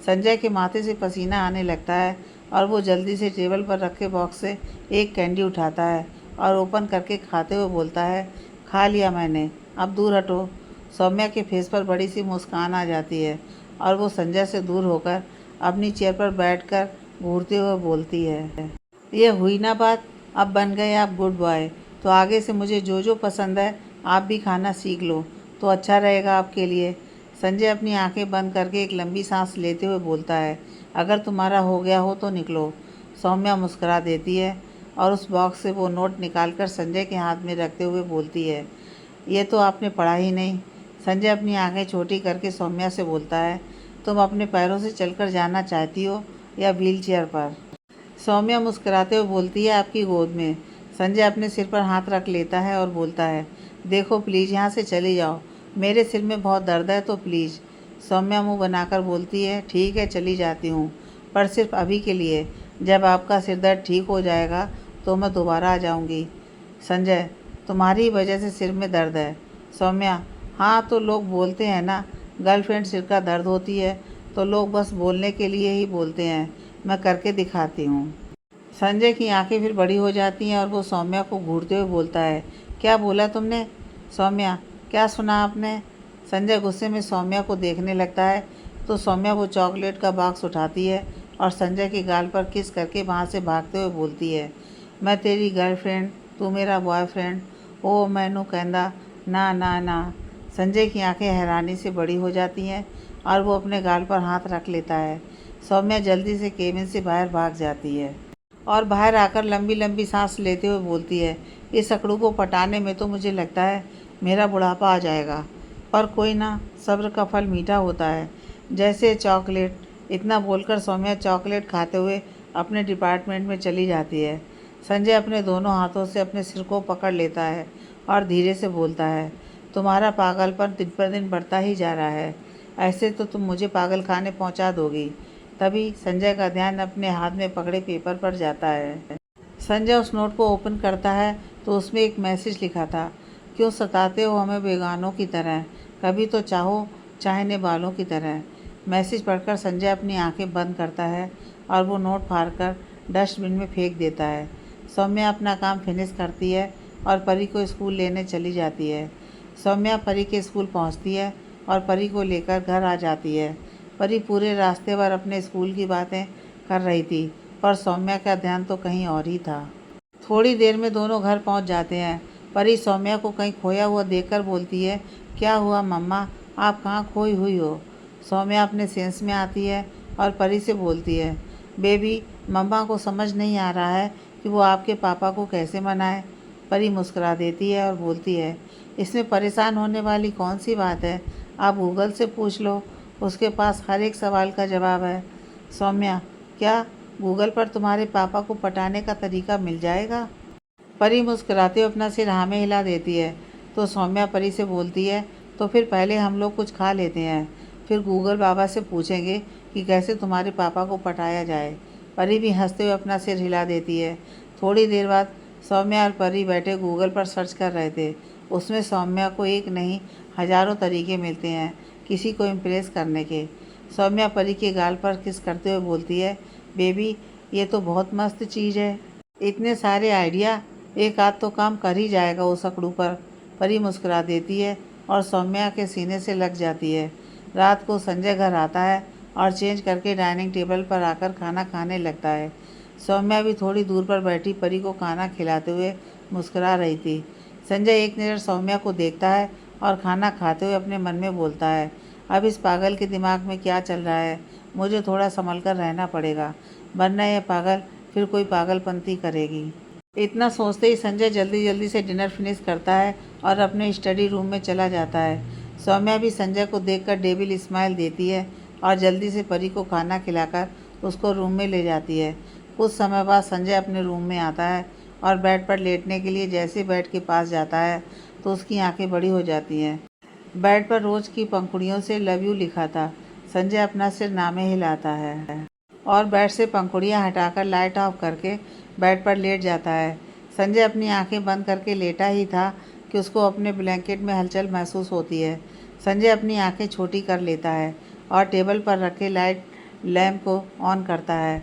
संजय के माथे से पसीना आने लगता है और वो जल्दी से टेबल पर रखे बॉक्स से एक कैंडी उठाता है और ओपन करके खाते हुए बोलता है, खा लिया मैंने, अब दूर हटो। सौम्या के फेस पर बड़ी सी मुस्कान आ जाती है और वो संजय से दूर होकर अपनी चेयर पर बैठकर घूरते हुए बोलती है, ये हुई ना बात, अब बन गए आप गुड बॉय। तो आगे से मुझे जो जो पसंद है आप भी खाना सीख लो तो अच्छा रहेगा आपके लिए। संजय अपनी आंखें बंद करके एक लंबी सांस लेते हुए बोलता है, अगर तुम्हारा हो गया हो तो निकलो। सौम्या मुस्कुरा देती है और उस बॉक्स से वो नोट निकालकर संजय के हाथ में रखते हुए बोलती है, ये तो आपने पढ़ा ही नहीं। संजय अपनी आंखें छोटी करके सौम्या से बोलता है, तुम अपने पैरों से चलकर जाना चाहती हो या व्हील चेयर पर। सौम्या मुस्कुराते हुए बोलती है, आपकी गोद में। संजय अपने सिर पर हाथ रख लेता है और बोलता है, देखो प्लीज़ यहाँ से चली जाओ, मेरे सिर में बहुत दर्द है तो प्लीज़। सौम्या मुंह बनाकर बोलती है, ठीक है चली जाती हूँ, पर सिर्फ अभी के लिए। जब आपका सिर दर्द ठीक हो जाएगा तो मैं दोबारा आ जाऊँगी। संजय, तुम्हारी वजह से सिर में दर्द है। सौम्या, हाँ तो लोग बोलते हैं ना, गर्लफ्रेंड सिर का दर्द होती है, तो लोग बस बोलने के लिए ही बोलते हैं, मैं करके दिखाती हूँ। संजय की आंखें फिर बड़ी हो जाती हैं और वो सौम्या को घूरते हुए बोलता है, क्या बोला तुमने। सौम्या, क्या सुना आपने। संजय गुस्से में सौम्या को देखने लगता है तो सौम्या वो चॉकलेट का बॉक्स उठाती है और संजय के गाल पर किस करके वहाँ से भागते हुए बोलती है, मैं तेरी गर्लफ्रेंड, तू मेरा बॉयफ्रेंड। ओ मैनू कहंदा ना ना ना। संजय की आंखें हैरानी से बड़ी हो जाती हैं और वो अपने गाल पर हाथ रख लेता है। सौम्या जल्दी से केबिन से बाहर भाग जाती है और बाहर आकर लंबी लंबी सांस लेते हुए बोलती है, इस अकड़ू को पटाने में तो मुझे लगता है मेरा बुढ़ापा आ जाएगा, पर कोई ना, सब्र का फल मीठा होता है, जैसे चॉकलेट। इतना बोलकर सौम्या चॉकलेट खाते हुए अपने डिपार्टमेंट में चली जाती है। संजय अपने दोनों हाथों से अपने सिर को पकड़ लेता है और धीरे से बोलता है, तुम्हारा पागलपन दिन पर दिन बढ़ता ही जा रहा है, ऐसे तो तुम मुझे पागल खाने पहुंचा दोगी। तभी संजय का ध्यान अपने हाथ में पकड़े पेपर पर जाता है। संजय उस नोट को ओपन करता है तो उसमें एक मैसेज लिखा था, क्यों सताते हो हमें बेगानों की तरह, कभी तो चाहो चाहने वालों की तरह। मैसेज पढ़कर संजय अपनी आंखें बंद करता है और वो नोट फाड़कर डस्टबिन में फेंक देता है। सौम्या अपना काम फिनिश करती है और परी को स्कूल लेने चली जाती है। सौम्या परी के स्कूल पहुंचती है और परी को लेकर घर आ जाती है। परी पूरे रास्ते भर अपने स्कूल की बातें कर रही थी, पर सौम्या का ध्यान तो कहीं और ही था। थोड़ी देर में दोनों घर पहुंच जाते हैं। परी सौम्या को कहीं खोया हुआ देखकर बोलती है, क्या हुआ मम्मा, आप कहाँ खोई हुई हो। सौम्या अपने सेंस में आती है और परी से बोलती है, बेबी मम्मा को समझ नहीं आ रहा है कि वो आपके पापा को कैसे मनाए। परी मुस्कुरा देती है और बोलती है, इसमें परेशान होने वाली कौन सी बात है, आप गूगल से पूछ लो, उसके पास हर एक सवाल का जवाब है। सौम्या, क्या गूगल पर तुम्हारे पापा को पटाने का तरीका मिल जाएगा। परी मुस्कुराते हुए अपना सिर हाँ में हिला देती है। तो सौम्या परी से बोलती है, तो फिर पहले हम लोग कुछ खा लेते हैं, फिर गूगल बाबा से पूछेंगे कि कैसे तुम्हारे पापा को पटाया जाए। परी भी हंसते हुए अपना सिर हिला देती है। थोड़ी देर बाद सौम्या और परी बैठे गूगल पर सर्च कर रहे थे। उसमें सौम्या को एक नहीं हज़ारों तरीके मिलते हैं किसी को इम्प्रेस करने के। सौम्या परी के गाल पर किस करते हुए बोलती है, बेबी ये तो बहुत मस्त चीज़ है, इतने सारे आइडिया, एक आध तो काम कर ही जाएगा उस अकड़ू पर। परी मुस्कुरा देती है और सौम्या के सीने से लग जाती है। रात को संजय घर आता है और चेंज करके डाइनिंग टेबल पर आकर खाना खाने लगता है। सौम्या भी थोड़ी दूर पर बैठी परी को खाना खिलाते हुए मुस्कुरा रही थी। संजय एक नज़र सौम्या को देखता है और खाना खाते हुए अपने मन में बोलता है, अब इस पागल के दिमाग में क्या चल रहा है, मुझे थोड़ा संभल कर रहना पड़ेगा, वरना यह पागल फिर कोई पागलपंती करेगी। इतना सोचते ही संजय जल्दी जल्दी से डिनर फिनिश करता है और अपने स्टडी रूम में चला जाता है। सौम्या भी संजय को देखकर डेविल स्माइल देती है और जल्दी से परी को खाना खिलाकर उसको रूम में ले जाती है। कुछ समय बाद संजय अपने रूम में आता है और बेड पर लेटने के लिए जैसे बेड के पास जाता है तो उसकी आंखें बड़ी हो जाती हैं। बेड पर रोज की पंखुड़ियों से लव यू लिखा था। संजय अपना सिर नामे हिलाता है और बेड से पंखुड़ियाँ हटाकर लाइट ऑफ करके बेड पर लेट जाता है। संजय अपनी आंखें बंद करके लेटा ही था कि उसको अपने ब्लैंकेट में हलचल महसूस होती है। संजय अपनी आंखें छोटी कर लेता है और टेबल पर रखे लाइट लैंप को ऑन करता है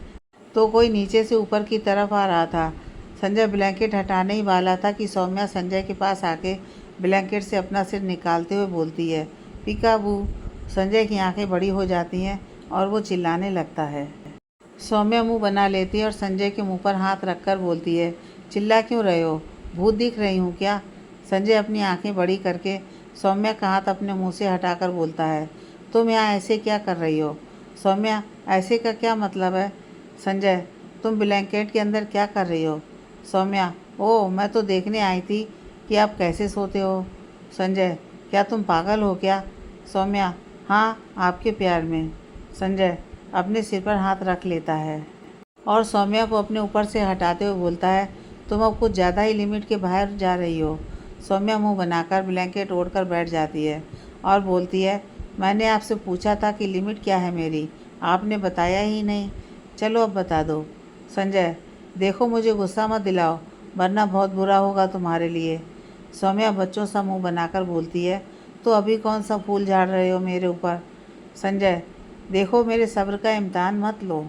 तो कोई नीचे से ऊपर की तरफ आ रहा था। संजय ब्लैंकेट हटाने ही वाला था कि सौम्या संजय के पास आके ब्लैंकेट से अपना सिर निकालते हुए बोलती है, पीकाबू। संजय की आंखें बड़ी हो जाती हैं और वो चिल्लाने लगता है। सौम्या मुंह बना लेती है और संजय के मुंह पर हाथ रखकर बोलती है, चिल्ला क्यों रहे हो, भूत दिख रही हूँ क्या? संजय अपनी आंखें बड़ी करके सौम्या का हाथ अपने मुंह से हटाकर बोलता है, तुम यहाँ ऐसे क्या कर रही हो? सौम्या, ऐसे का क्या मतलब है? संजय, तुम ब्लैंकेट के अंदर क्या कर रही हो? सौम्या, ओह, मैं तो देखने आई थी कि आप कैसे सोते हो। संजय, क्या तुम पागल हो क्या? सौम्या, हाँ, आपके प्यार में। संजय अपने सिर पर हाथ रख लेता है और सौम्या को अपने ऊपर से हटाते हुए बोलता है, तुम अब कुछ ज़्यादा ही लिमिट के बाहर जा रही हो। सौम्या मुंह बनाकर ब्लैंकेट ओढ़कर बैठ जाती है और बोलती है, मैंने आपसे पूछा था कि लिमिट क्या है मेरी, आपने बताया ही नहीं, चलो अब बता दो। संजय, देखो मुझे गुस्सा मत दिलाओ, वरना बहुत बुरा होगा तुम्हारे लिए। सौम्या बच्चों सा मुंह बनाकर बोलती है, तो अभी कौन सा फूल झाड़ रहे हो मेरे ऊपर? संजय, देखो मेरे सब्र का इम्तहान मत लो,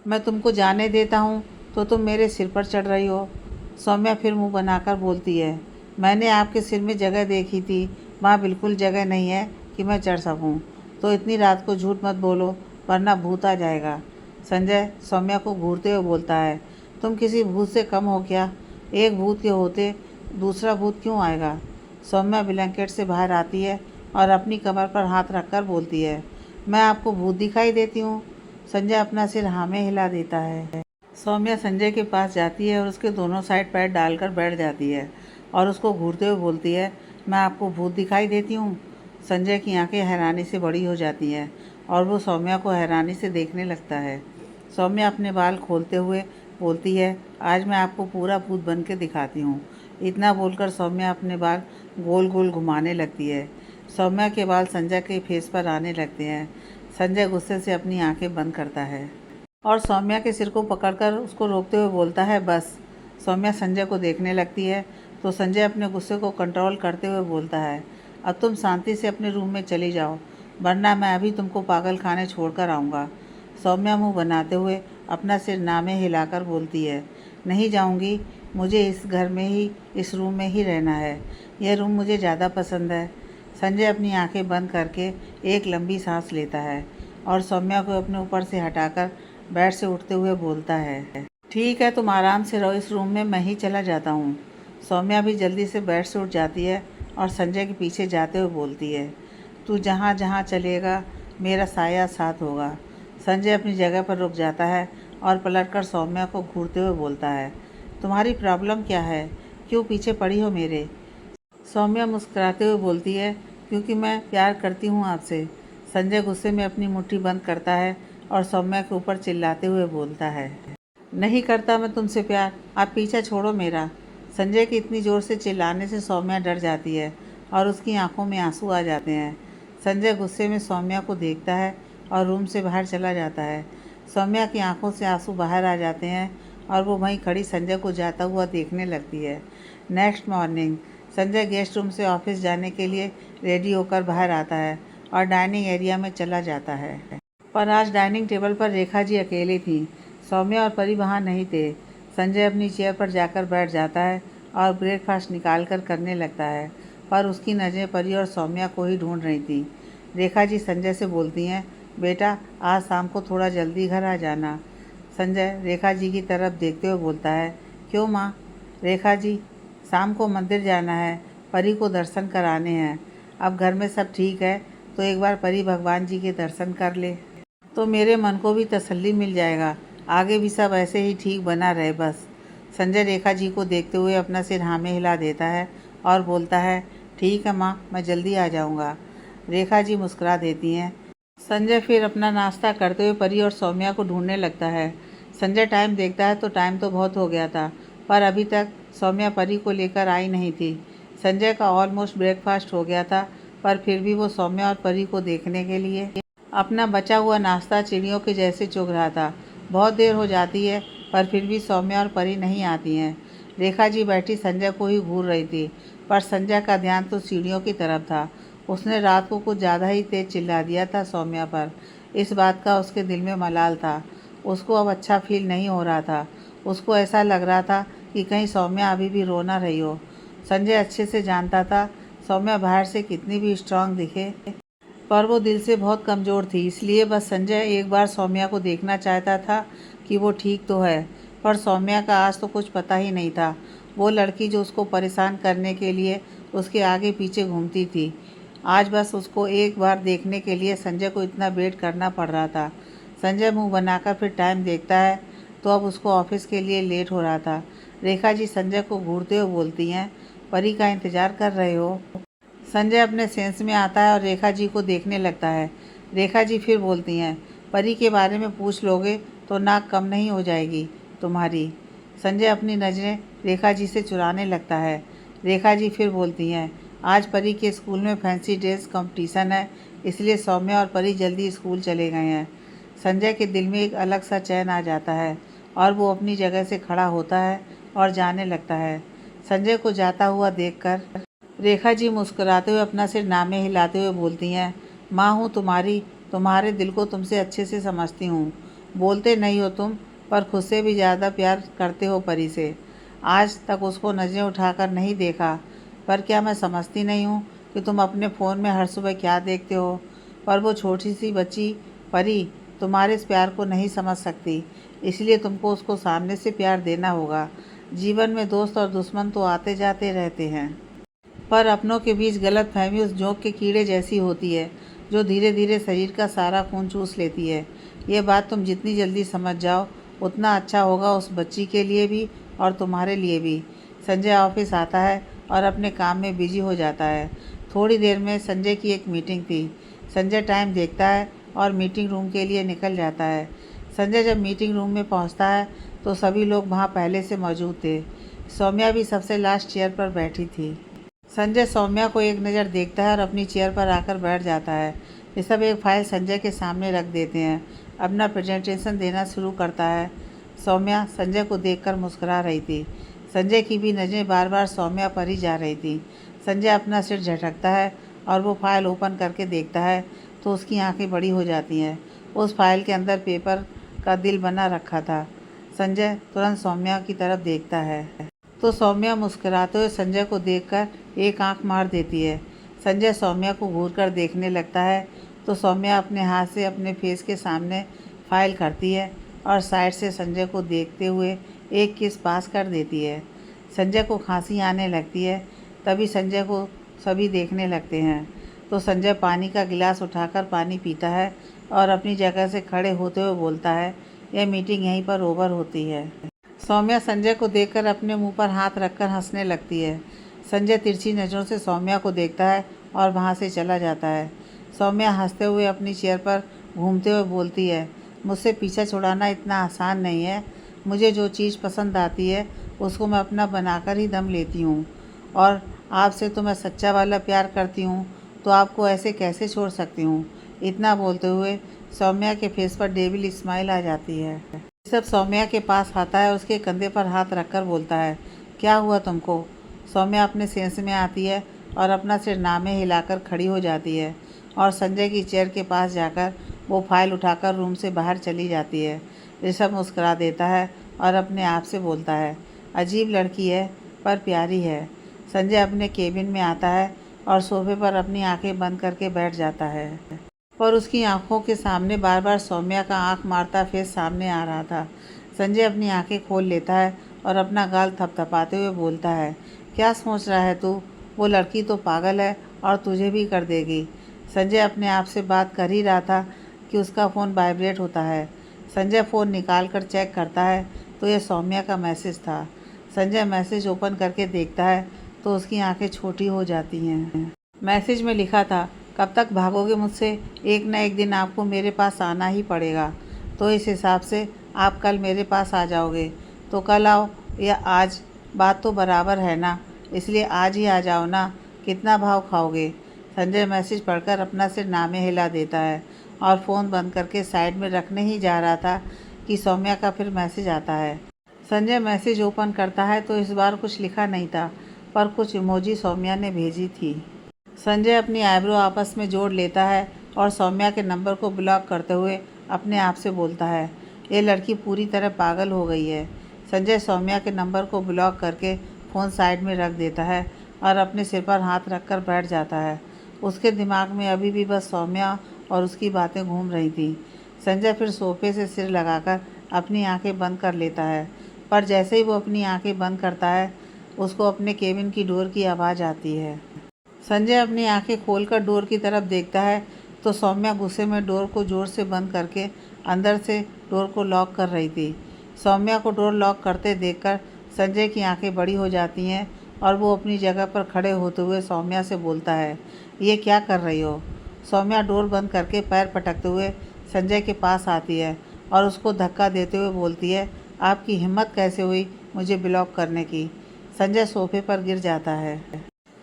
मैं तुमको जाने देता हूँ तो तुम मेरे सिर पर चढ़ रही हो। सौम्या फिर मुंह बनाकर बोलती है, मैंने आपके सिर में जगह देखी थी, वहाँ बिल्कुल जगह नहीं है कि मैं चढ़ सकूँ, तो इतनी रात को झूठ मत बोलो वरना भूत आ जाएगा। संजय सौम्या को घूरते हुए बोलता है, तुम किसी भूत से कम हो क्या? एक भूत के होते दूसरा भूत क्यों आएगा? सौम्या ब्लैंकेट से बाहर आती है और अपनी कमर पर हाथ रखकर बोलती है, मैं आपको भूत दिखाई देती हूँ? संजय अपना सिर हाँ में हिला देता है। सौम्या संजय के पास जाती है और उसके दोनों साइड पैर डालकर बैठ जाती है और उसको घूरते हुए बोलती है, मैं आपको भूत दिखाई देती हूँ? संजय की आंखें हैरानी से बड़ी हो जाती हैं और वो सौम्या को हैरानी से देखने लगता है। सौम्या अपने बाल खोलते हुए बोलती है, आज मैं आपको पूरा भूत बन के दिखाती हूँ। इतना बोलकर सौम्या अपने बाल गोल गोल घुमाने लगती है। सौम्या के बाल संजय के फेस पर आने लगते हैं। संजय गुस्से से अपनी आंखें बंद करता है और सौम्या के सिर को पकड़कर उसको रोकते हुए बोलता है, बस। सौम्या संजय को देखने लगती है तो संजय अपने गुस्से को कंट्रोल करते हुए बोलता है, अब तुम शांति से अपने रूम में चली जाओ, वरना मैं अभी तुमको पागल खाने छोड़कर आऊँगा। सौम्या मुंह बनाते हुए अपना सिर नामे हिलाकर बोलती है, नहीं जाऊँगी, मुझे इस घर में ही, इस रूम में ही रहना है, यह रूम मुझे ज़्यादा पसंद है। संजय अपनी आंखें बंद करके एक लंबी सांस लेता है और सौम्या को अपने ऊपर से हटाकर बेड से उठते हुए बोलता है, ठीक है, तुम आराम से रहो इस रूम में, मैं ही चला जाता हूँ। सौम्या भी जल्दी से बेड से उठ जाती है और संजय के पीछे जाते हुए बोलती है, तू जहाँ जहाँ चलेगा मेरा साया साथ होगा। संजय अपनी जगह पर रुक जाता है और पलटकर सौम्या को घूरते हुए बोलता है, तुम्हारी प्रॉब्लम क्या है, क्यों पीछे पड़ी हो मेरे? सौम्या मुस्कुराते हुए बोलती है, क्योंकि मैं प्यार करती हूँ आपसे। संजय गुस्से में अपनी मुट्ठी बंद करता है और सौम्या के ऊपर चिल्लाते हुए बोलता है, नहीं करता मैं तुमसे प्यार, आप पीछा छोड़ो मेरा। संजय के इतनी ज़ोर से चिल्लाने से सौम्या डर जाती है और उसकी आंखों में आंसू आ जाते हैं। संजय गुस्से में सौम्या को देखता है और रूम से बाहर चला जाता है। सौम्या की आंखों से आंसू बाहर आ जाते हैं और वो वहीं खड़ी संजय को जाता हुआ देखने लगती है। Next morning Sanjay guest room से ऑफिस जाने के लिए रेडी होकर बाहर आता है और डाइनिंग एरिया में चला जाता है। पर आज डाइनिंग टेबल पर रेखा जी अकेली थी, सौम्या और परी वहाँ नहीं थे। संजय अपनी चेयर पर जाकर बैठ जाता है और ब्रेकफास्ट निकाल कर करने लगता है, पर उसकी नज़रें परी और सौम्या को ही ढूंढ रही थी। रेखा जी संजय से बोलती हैं, बेटा आज शाम को थोड़ा जल्दी घर आ जाना। संजय रेखा जी की तरफ देखते हुए बोलता है, क्यों माँ? रेखा जी, शाम को मंदिर जाना है, परी को दर्शन कराने हैं, अब घर में सब ठीक है तो एक बार परी भगवान जी के दर्शन कर ले तो मेरे मन को भी तसल्ली मिल जाएगा। आगे भी सब ऐसे ही ठीक बना रहे बस। संजय रेखा जी को देखते हुए अपना सिर हाँ में हिला देता है और बोलता है, ठीक है माँ, मैं जल्दी आ जाऊँगा। रेखा जी मुस्कुरा देती हैं। संजय फिर अपना नाश्ता करते हुए परी और सौम्या को ढूंढने लगता है। संजय टाइम देखता है तो टाइम तो बहुत हो गया था, पर अभी तक सौम्या परी को लेकर आई नहीं थी। संजय का ऑलमोस्ट ब्रेकफास्ट हो गया था, पर फिर भी वो सौम्या और परी को देखने के लिए अपना बचा हुआ नाश्ता चिड़ियों के जैसे चुग रहा था। बहुत देर हो जाती है, पर फिर भी सौम्या और परी नहीं आती हैं। रेखा जी बैठी संजय को ही घूर रही थी, पर संजय का ध्यान तो सीढ़ियों की तरफ था। उसने रात को कुछ ज़्यादा ही तेज चिल्ला दिया था सौम्या पर। इस बात का उसके दिल में मलाल था। उसको अब अच्छा फील नहीं हो रहा था। उसको ऐसा लग रहा था कि कहीं सौम्या अभी भी रो ना रही हो। संजय अच्छे से जानता था सौम्या बाहर से कितनी भी स्ट्रांग दिखे, पर वो दिल से बहुत कमज़ोर थी। इसलिए बस संजय एक बार सौम्या को देखना चाहता था कि वो ठीक तो है। पर सौम्या का आज तो कुछ पता ही नहीं था। वो लड़की जो उसको परेशान करने के लिए उसके आगे पीछे घूमती थी, आज बस उसको एक बार देखने के लिए संजय को इतना वेट करना पड़ रहा था। संजय मुंह बनाकर फिर टाइम देखता है तो अब उसको ऑफिस के लिए लेट हो रहा था। रेखा जी संजय को घूरते हुए बोलती हैं, परी का इंतज़ार कर रहे हो? संजय अपने सेंस में आता है और रेखा जी को देखने लगता है। रेखा जी फिर बोलती हैं, परी के बारे में पूछ लोगे तो नाक कम नहीं हो जाएगी तुम्हारी। संजय अपनी नज़रें रेखा जी से चुराने लगता है। रेखा जी फिर बोलती हैं, आज परी के स्कूल में फैंसी ड्रेस कंपटीशन है, इसलिए सौम्या और परी जल्दी स्कूल चले गए हैं। संजय के दिल में एक अलग सा चैन आ जाता है और वो अपनी जगह से खड़ा होता है और जाने लगता है। संजय को जाता हुआ देखकर रेखा जी मुस्कुराते हुए अपना सिर नामे हिलाते हुए बोलती हैं, माँ हूँ तुम्हारी, तुम्हारे दिल को तुमसे अच्छे से समझती हूँ। बोलते नहीं हो तुम, पर खुद से भी ज़्यादा प्यार करते हो परी से। आज तक उसको नज़रें उठाकर नहीं देखा, पर क्या मैं समझती नहीं हूँ कि तुम अपने फ़ोन में हर सुबह क्या देखते हो? पर वो छोटी सी बच्ची परी तुम्हारे इस प्यार को नहीं समझ सकती, इसलिए तुमको उसको सामने से प्यार देना होगा। जीवन में दोस्त और दुश्मन तो आते जाते रहते हैं, पर अपनों के बीच गलतफहमी उस जोंक के कीड़े जैसी होती है जो धीरे धीरे शरीर का सारा खून चूस लेती है। ये बात तुम जितनी जल्दी समझ जाओ उतना अच्छा होगा उस बच्ची के लिए भी और तुम्हारे लिए भी। संजय ऑफिस आता है और अपने काम में बिजी हो जाता है। थोड़ी देर में संजय की एक मीटिंग थी। संजय टाइम देखता है और मीटिंग रूम के लिए निकल जाता है। संजय जब मीटिंग रूम में पहुंचता है तो सभी लोग वहां पहले से मौजूद थे। सौम्या भी सबसे लास्ट चेयर पर बैठी थी। संजय सौम्या को एक नज़र देखता है और अपनी चेयर पर आकर बैठ जाता है। ये सब एक फाइल संजय के सामने रख देते हैं। अपना प्रेजेंटेशन देना शुरू करता है। सौम्या संजय को देखकर मुस्कुरा रही थी। संजय की भी नज़रें बार बार सौम्या पर ही जा रही थी। संजय अपना सिर झटकता है और वो फाइल ओपन करके देखता है तो उसकी आंखें बड़ी हो जाती हैं। उस फाइल के अंदर पेपर का दिल बना रखा था। संजय तुरंत सौम्या की तरफ देखता है तो सौम्या मुस्कुराते हुए संजय को देखकर एक आंख मार देती है। संजय सौम्या को घूरकर देखने लगता है तो सौम्या अपने हाथ से अपने फेस के सामने फाइल करती है और साइड से संजय को देखते हुए एक किस पास कर देती है। संजय को खांसी आने लगती है। तभी संजय को सभी देखने लगते हैं तो संजय पानी का गिलास उठाकर पानी पीता है और अपनी जगह से खड़े होते हुए बोलता है, यह मीटिंग यहीं पर ओवर होती है। सौम्या संजय को देखकर अपने मुंह पर हाथ रखकर हंसने लगती है। संजय तिरछी नज़रों से सौम्या को देखता है और वहां से चला जाता है। सौम्या हंसते हुए अपनी चेयर पर घूमते हुए बोलती है, मुझसे पीछा छुड़ाना इतना आसान नहीं है। मुझे जो चीज़ पसंद आती है उसको मैं अपना बनाकर ही दम लेती हूँ, और आपसे तो मैं सच्चा वाला प्यार करती हूँ, तो आपको ऐसे कैसे छोड़ सकती हूँ। इतना बोलते हुए सौम्या के फेस पर डेविल स्माइल आ जाती है। सब सौम्या के पास आता है, उसके कंधे पर हाथ रखकर बोलता है, क्या हुआ तुमको? सौम्या अपने सेंस में आती है और अपना सिर नामे हिलाकर खड़ी हो जाती है और संजय की चेयर के पास जाकर वो फाइल उठाकर रूम से बाहर चली जाती है। ऋषभ मुस्कुरा देता है और अपने आप से बोलता है, अजीब लड़की है पर प्यारी है। संजय अपने केबिन में आता है और सोफे पर अपनी आंखें बंद करके बैठ जाता है, पर उसकी आंखों के सामने बार बार सौम्या का आंख मारता फेस सामने आ रहा था। संजय अपनी आंखें खोल लेता है और अपना गाल थपथपाते हुए बोलता है, क्या सोच रहा है तू? वो लड़की तो पागल है और तुझे भी कर देगी। संजय अपने आप से बात कर ही रहा था कि उसका फ़ोन वाइब्रेट होता है। संजय फ़ोन निकाल कर चेक करता है तो ये सौम्या का मैसेज था। संजय मैसेज ओपन करके देखता है तो उसकी आंखें छोटी हो जाती हैं। मैसेज में लिखा था, कब तक भागोगे मुझसे, एक न एक दिन आपको मेरे पास आना ही पड़ेगा। तो इस हिसाब से आप कल मेरे पास आ जाओगे तो कल आओ या आज, बात तो बराबर है ना, इसलिए आज ही आ जाओ ना, कितना भाव खाओगे। संजय मैसेज पढ़कर अपना सिर नामे हिला देता है और फ़ोन बंद करके साइड में रखने ही जा रहा था कि सौम्या का फिर मैसेज आता है। संजय मैसेज ओपन करता है तो इस बार कुछ लिखा नहीं था, पर कुछ इमोजी सौम्या ने भेजी थी। संजय अपनी आईब्रो आपस में जोड़ लेता है और सौम्या के नंबर को ब्लॉक करते हुए अपने आप से बोलता है, ये लड़की पूरी तरह पागल हो गई है। संजय सौम्या के नंबर को ब्लॉक करके फ़ोन साइड में रख देता है और अपने सिर पर हाथ रखकर बैठ जाता है। उसके दिमाग में अभी भी बस सौम्या और उसकी बातें घूम रही थी। संजय फिर सोफे से सिर लगाकर अपनी आंखें बंद कर लेता है, पर जैसे ही वो अपनी आंखें बंद करता है उसको अपने केबिन की डोर की आवाज़ आती है। संजय अपनी आंखें खोलकर डोर की तरफ देखता है तो सौम्या गुस्से में डोर को ज़ोर से बंद करके अंदर से डोर को लॉक कर रही थी। सौम्या को डोर लॉक करते देखकर संजय की आंखें बड़ी हो जाती हैं और वो अपनी जगह पर खड़े होते हुए सौम्या से बोलता है, ये क्या कर रही हो। सौम्या डोर बंद करके पैर पटकते हुए संजय के पास आती है और उसको धक्का देते हुए बोलती है, आपकी हिम्मत कैसे हुई मुझे ब्लॉक करने की। संजय सोफे पर गिर जाता है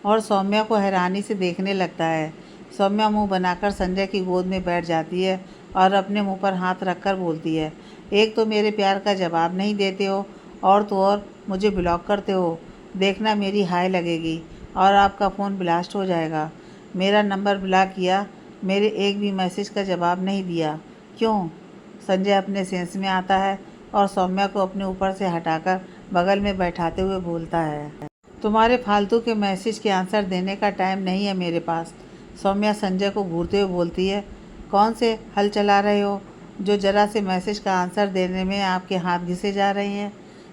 और सौम्या को हैरानी से देखने लगता है। सौम्या मुंह बनाकर संजय की गोद में बैठ जाती है और अपने मुंह पर हाथ रखकर बोलती है, एक तो मेरे प्यार का जवाब नहीं देते हो और तो और मुझे ब्लॉक करते हो। देखना मेरी हाय लगेगी और आपका फ़ोन ब्लास्ट हो जाएगा। मेरा नंबर ब्लॉक किया, मेरे एक भी मैसेज का जवाब नहीं दिया, क्यों। संजय अपने सेंस में आता है और सौम्या को अपने ऊपर से हटाकर बगल में बैठाते हुए बोलता है, तुम्हारे फालतू के मैसेज के आंसर देने का टाइम नहीं है मेरे पास। सौम्या संजय को घूरते हुए बोलती है, कौन से हल चला रहे हो जो ज़रा से मैसेज का आंसर देने में आपके हाथ घिसे जा रही हैं।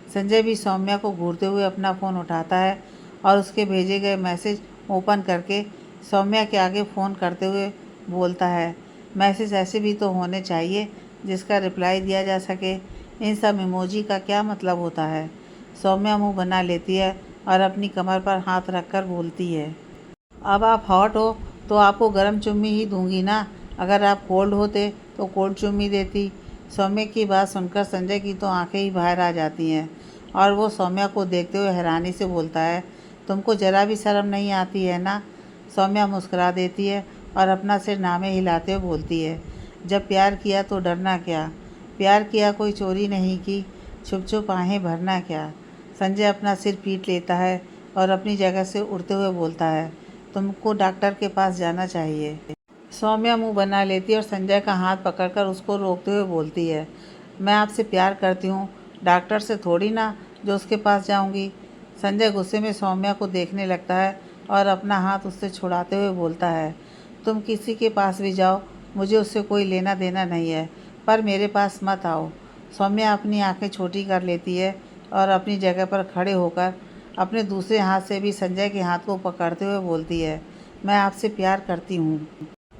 संजय भी सौम्या को घूरते हुए अपना फ़ोन उठाता है और उसके भेजे गए मैसेज ओपन करके सौम्या के आगे फ़ोन करते हुए बोलता है, मैसेज ऐसे भी तो होने चाहिए जिसका रिप्लाई दिया जा सके, इन सब इमोजी का क्या मतलब होता है। सौम्या मुंह बना लेती है और अपनी कमर पर हाथ रखकर बोलती है, अब आप हॉट हो तो आपको गर्म चुम्मी ही दूंगी ना, अगर आप कोल्ड होते तो कोल्ड चुम्मी देती। सौम्या की बात सुनकर संजय की तो आंखें ही बाहर आ जाती हैं और वो सौम्या को देखते हुए हैरानी से बोलता है, तुमको ज़रा भी शर्म नहीं आती है ना। सौम्या मुस्कुरा देती है और अपना सिर नामे हिलाते हुए बोलती है, जब प्यार किया तो डरना क्या, प्यार किया कोई चोरी नहीं की, छुप छुप आहें भरना क्या। संजय अपना सिर पीट लेता है और अपनी जगह से उठते हुए बोलता है, तुमको डॉक्टर के पास जाना चाहिए। सौम्या मुंह बना लेती है और संजय का हाथ पकड़कर उसको रोकते हुए बोलती है, मैं आपसे प्यार करती हूँ, डॉक्टर से थोड़ी ना जो उसके पास जाऊँगी। संजय गुस्से में सौम्या को देखने लगता है और अपना हाथ उससे छुड़ाते हुए बोलता है, तुम किसी के पास भी जाओ, मुझे उससे कोई लेना देना नहीं है, पर मेरे पास मत आओ। सौम्या अपनी आंखें छोटी कर लेती है और अपनी जगह पर खड़े होकर अपने दूसरे हाथ से भी संजय के हाथ को पकड़ते हुए बोलती है, मैं आपसे प्यार करती हूँ।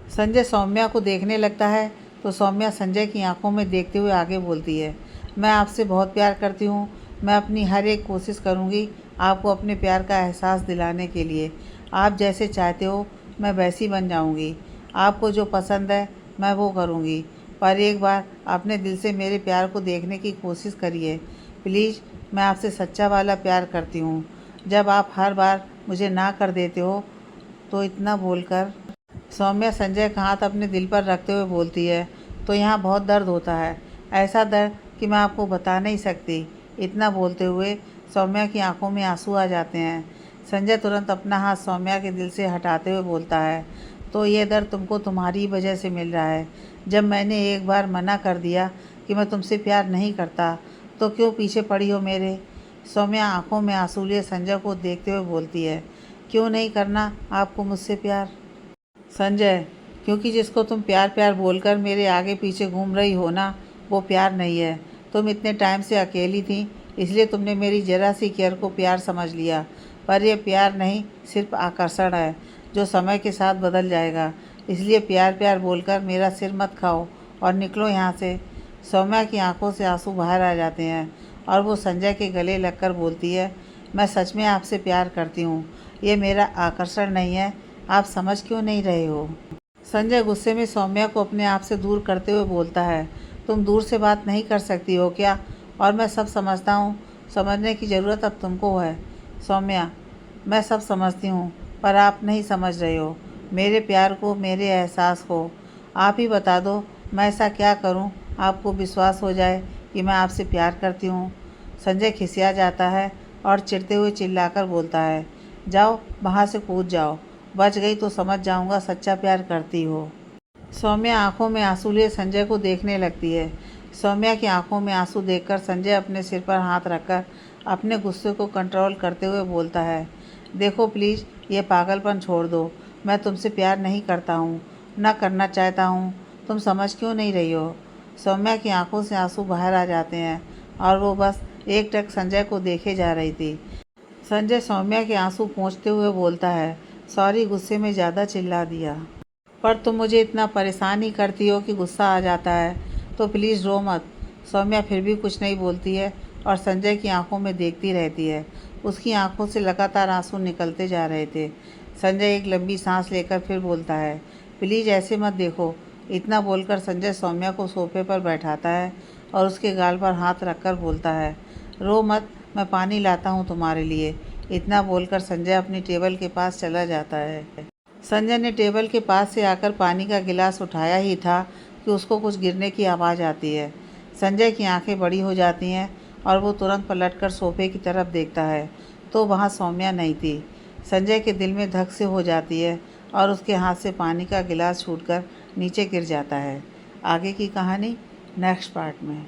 संजय सौम्या को देखने लगता है तो सौम्या संजय की आंखों में देखते हुए आगे बोलती है, मैं आपसे बहुत प्यार करती हूँ, मैं अपनी हर एक कोशिश करूँगी आपको अपने प्यार का एहसास दिलाने के लिए। आप जैसे चाहते हो मैं वैसी बन जाऊँगी, आपको जो पसंद है मैं वो करूँगी, पर एक बार अपने दिल से मेरे प्यार को देखने की कोशिश करिए प्लीज़। मैं आपसे सच्चा वाला प्यार करती हूँ। जब आप हर बार मुझे ना कर देते हो तो इतना बोलकर सौम्या संजय का हाथ अपने दिल पर रखते हुए बोलती है, तो यहाँ बहुत दर्द होता है, ऐसा दर्द कि मैं आपको बता नहीं सकती। इतना बोलते हुए सौम्या की आंखों में आंसू आ जाते हैं। संजय तुरंत अपना हाथ सौम्या के दिल से हटाते हुए बोलता है, तो ये दर्द तुमको तुम्हारी वजह से मिल रहा है। जब मैंने एक बार मना कर दिया कि मैं तुमसे प्यार नहीं करता तो क्यों पीछे पड़ी हो मेरे। सौम्या आंखों में आंसू लिए संजय को देखते हुए बोलती है, क्यों नहीं करना आपको मुझसे प्यार। संजय, क्योंकि जिसको तुम प्यार प्यार बोलकर मेरे आगे पीछे घूम रही हो ना, वो प्यार नहीं है। तुम इतने टाइम से अकेली थी इसलिए तुमने मेरी ज़रा सी केयर को प्यार समझ लिया, पर यह प्यार नहीं, सिर्फ आकर्षण है जो समय के साथ बदल जाएगा। इसलिए प्यार प्यार बोलकर मेरा सिर मत खाओ और निकलो यहाँ से। सौम्या की आंखों से आंसू बाहर आ जाते हैं और वो संजय के गले लगकर बोलती है, मैं सच में आपसे प्यार करती हूँ। ये मेरा आकर्षण नहीं है, आप समझ क्यों नहीं रहे हो? संजय गुस्से में सौम्या को अपने आप से दूर करते हुए बोलता है, तुम दूर से बात नहीं कर सकती हो क्या? और मैं सब समझता हूँ, समझने की ज़रूरत अब तुमको है। सौम्या, मैं सब समझती हूँ, पर आप नहीं समझ रहे हो मेरे प्यार को, मेरे एहसास को। आप ही बता दो, मैं ऐसा क्या करूँ आपको विश्वास हो जाए कि मैं आपसे प्यार करती हूँ? संजय खिसिया जाता है और चिढ़ते हुए चिल्लाकर बोलता है, जाओ वहाँ से कूद जाओ, बच गई तो समझ जाऊँगा सच्चा प्यार करती हो। सौम्या आंखों में आंसू लिए संजय को देखने लगती है। सौम्या की आंखों में आंसू देखकर संजय अपने सिर पर हाथ रखकर अपने गुस्से को कंट्रोल करते हुए बोलता है, देखो प्लीज़, ये पागलपन छोड़ दो। मैं तुमसे प्यार नहीं करता हूँ, ना करना चाहता हूँ। तुम समझ क्यों नहीं रही हो? सौम्या की आंखों से आंसू बाहर आ जाते हैं और वो बस एकटक संजय को देखे जा रही थी। संजय सौम्या के आंसू पोंछते हुए बोलता है, सॉरी, गुस्से में ज़्यादा चिल्ला दिया। पर तुम मुझे इतना परेशान ही करती हो कि गुस्सा आ जाता है, तो प्लीज़ रो मत। सौम्या फिर भी कुछ नहीं बोलती है और संजय की आंखों में देखती रहती है। उसकी आंखों से लगातार आंसू निकलते जा रहे थे। संजय एक लंबी सांस लेकर फिर बोलता है, प्लीज़ ऐसे मत देखो। इतना बोलकर संजय सौम्या को सोफे पर बैठाता है और उसके गाल पर हाथ रखकर बोलता है, रो मत, मैं पानी लाता हूँ तुम्हारे लिए। इतना बोलकर संजय अपनी टेबल के पास चला जाता है। संजय ने टेबल के पास से आकर पानी का गिलास उठाया ही था कि उसको कुछ गिरने की आवाज़ आती है। संजय की आंखें बड़ी हो जाती हैं और वो तुरंत पलटकर सोफे की तरफ देखता है तो वहाँ सौम्या नहीं थी। संजय के दिल में धक से हो जाती है और उसके हाथ से पानी का गिलास छूटकर नीचे गिर जाता है। आगे की कहानी नेक्स्ट पार्ट में।